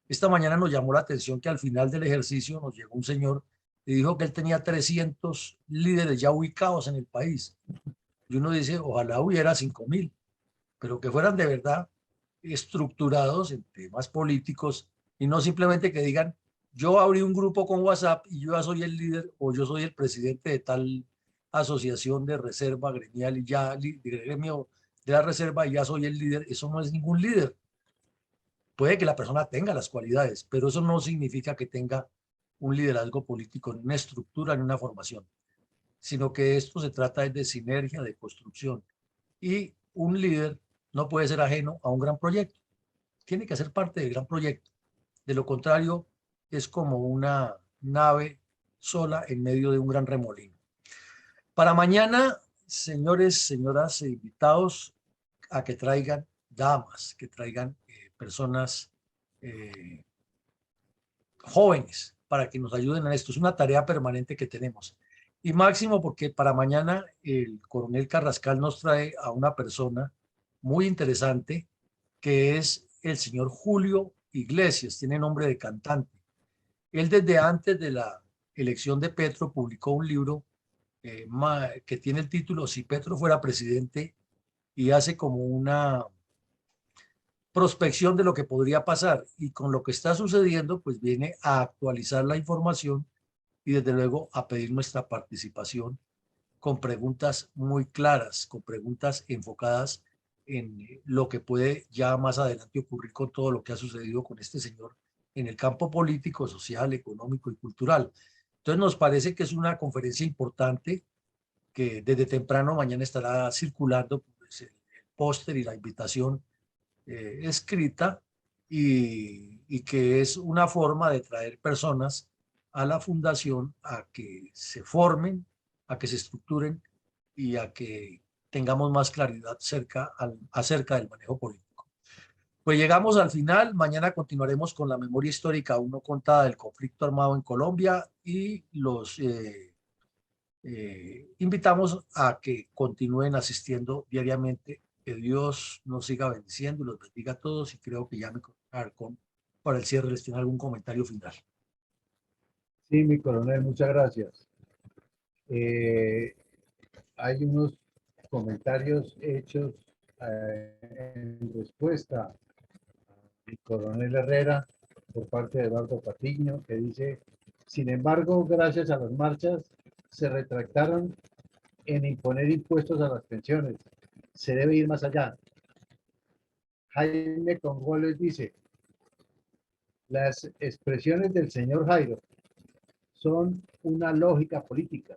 Esta mañana nos llamó la atención que al final del ejercicio nos llegó un señor y dijo que él tenía 300 líderes ya ubicados en el país. Y uno dice, ojalá hubiera 5.000, pero que fueran de verdad estructurados en temas políticos y no simplemente que digan, yo abrí un grupo con WhatsApp y yo ya soy el líder o yo soy el presidente de tal asociación de reserva gremial y ya de gremio de la reserva y ya soy el líder. Eso no es ningún líder. Puede que la persona tenga las cualidades, pero eso no significa que tenga un liderazgo político, ni una estructura, ni una formación, sino que esto se trata de sinergia, de construcción. Y un líder no puede ser ajeno a un gran proyecto. Tiene que ser parte del gran proyecto. De lo contrario, es como una nave sola en medio de un gran remolino. Para mañana, señores, señoras e invitados, a que traigan damas, que traigan personas jóvenes para que nos ayuden en esto. Es una tarea permanente que tenemos. Y máximo porque para mañana el coronel Carrascal nos trae a una persona muy interesante que es el señor Julio Iglesias, tiene nombre de cantante. Él desde antes de la elección de Petro publicó un libro que tiene el título Si Petro fuera presidente y hace como una prospección de lo que podría pasar y con lo que está sucediendo pues viene a actualizar la información y desde luego a pedir nuestra participación con preguntas muy claras, con preguntas enfocadas en lo que puede ya más adelante ocurrir con todo lo que ha sucedido con este señor en el campo político, social, económico y cultural. Entonces nos parece que es una conferencia importante que desde temprano mañana estará circulando pues, el póster y la invitación escrita y que es una forma de traer personas a la fundación a que se formen, a que se estructuren y a que tengamos más claridad acerca del manejo político. Pues llegamos al final, mañana continuaremos con la memoria histórica aún no contada del conflicto armado en Colombia y los invitamos a que continúen asistiendo diariamente. Que Dios nos siga bendiciendo y los bendiga a todos y creo que ya me con para el cierre les tiene algún comentario final. Sí, mi coronel, muchas gracias. Hay unos comentarios hechos en respuesta a mi coronel Herrera por parte de Eduardo Patiño, que dice, sin embargo, gracias a las marchas, se retractaron en imponer impuestos a las pensiones. Se debe ir más allá. Jaime Congoles dice, las expresiones del señor Jairo son una lógica política.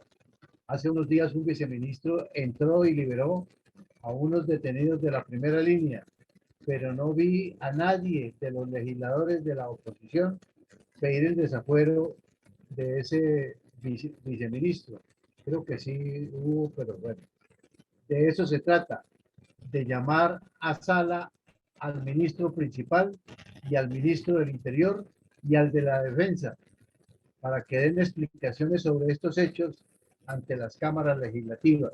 Hace unos días un viceministro entró y liberó a unos detenidos de la primera línea, pero no vi a nadie de los legisladores de la oposición pedir el desafuero de ese viceministro. Creo que sí hubo, pero bueno. De eso se trata, de llamar a sala al ministro principal y al ministro del Interior y al de la Defensa para que den explicaciones sobre estos hechos ante las cámaras legislativas.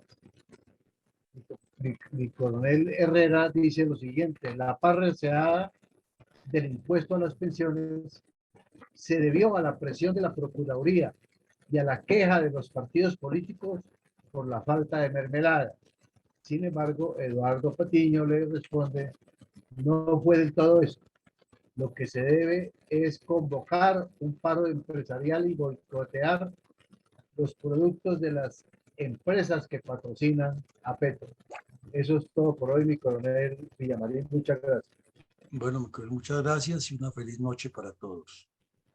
Mi coronel Herrera dice lo siguiente, la paz deseada del impuesto a las pensiones se debió a la presión de la Procuraduría y a la queja de los partidos políticos por la falta de mermelada. Sin embargo, Eduardo Patiño le responde: no fue del todo eso. Lo que se debe es convocar un paro empresarial y boicotear los productos de las empresas que patrocinan a Petro. Eso es todo por hoy, mi coronel Villamarín. Muchas gracias. Bueno, muchas gracias y una feliz noche para todos.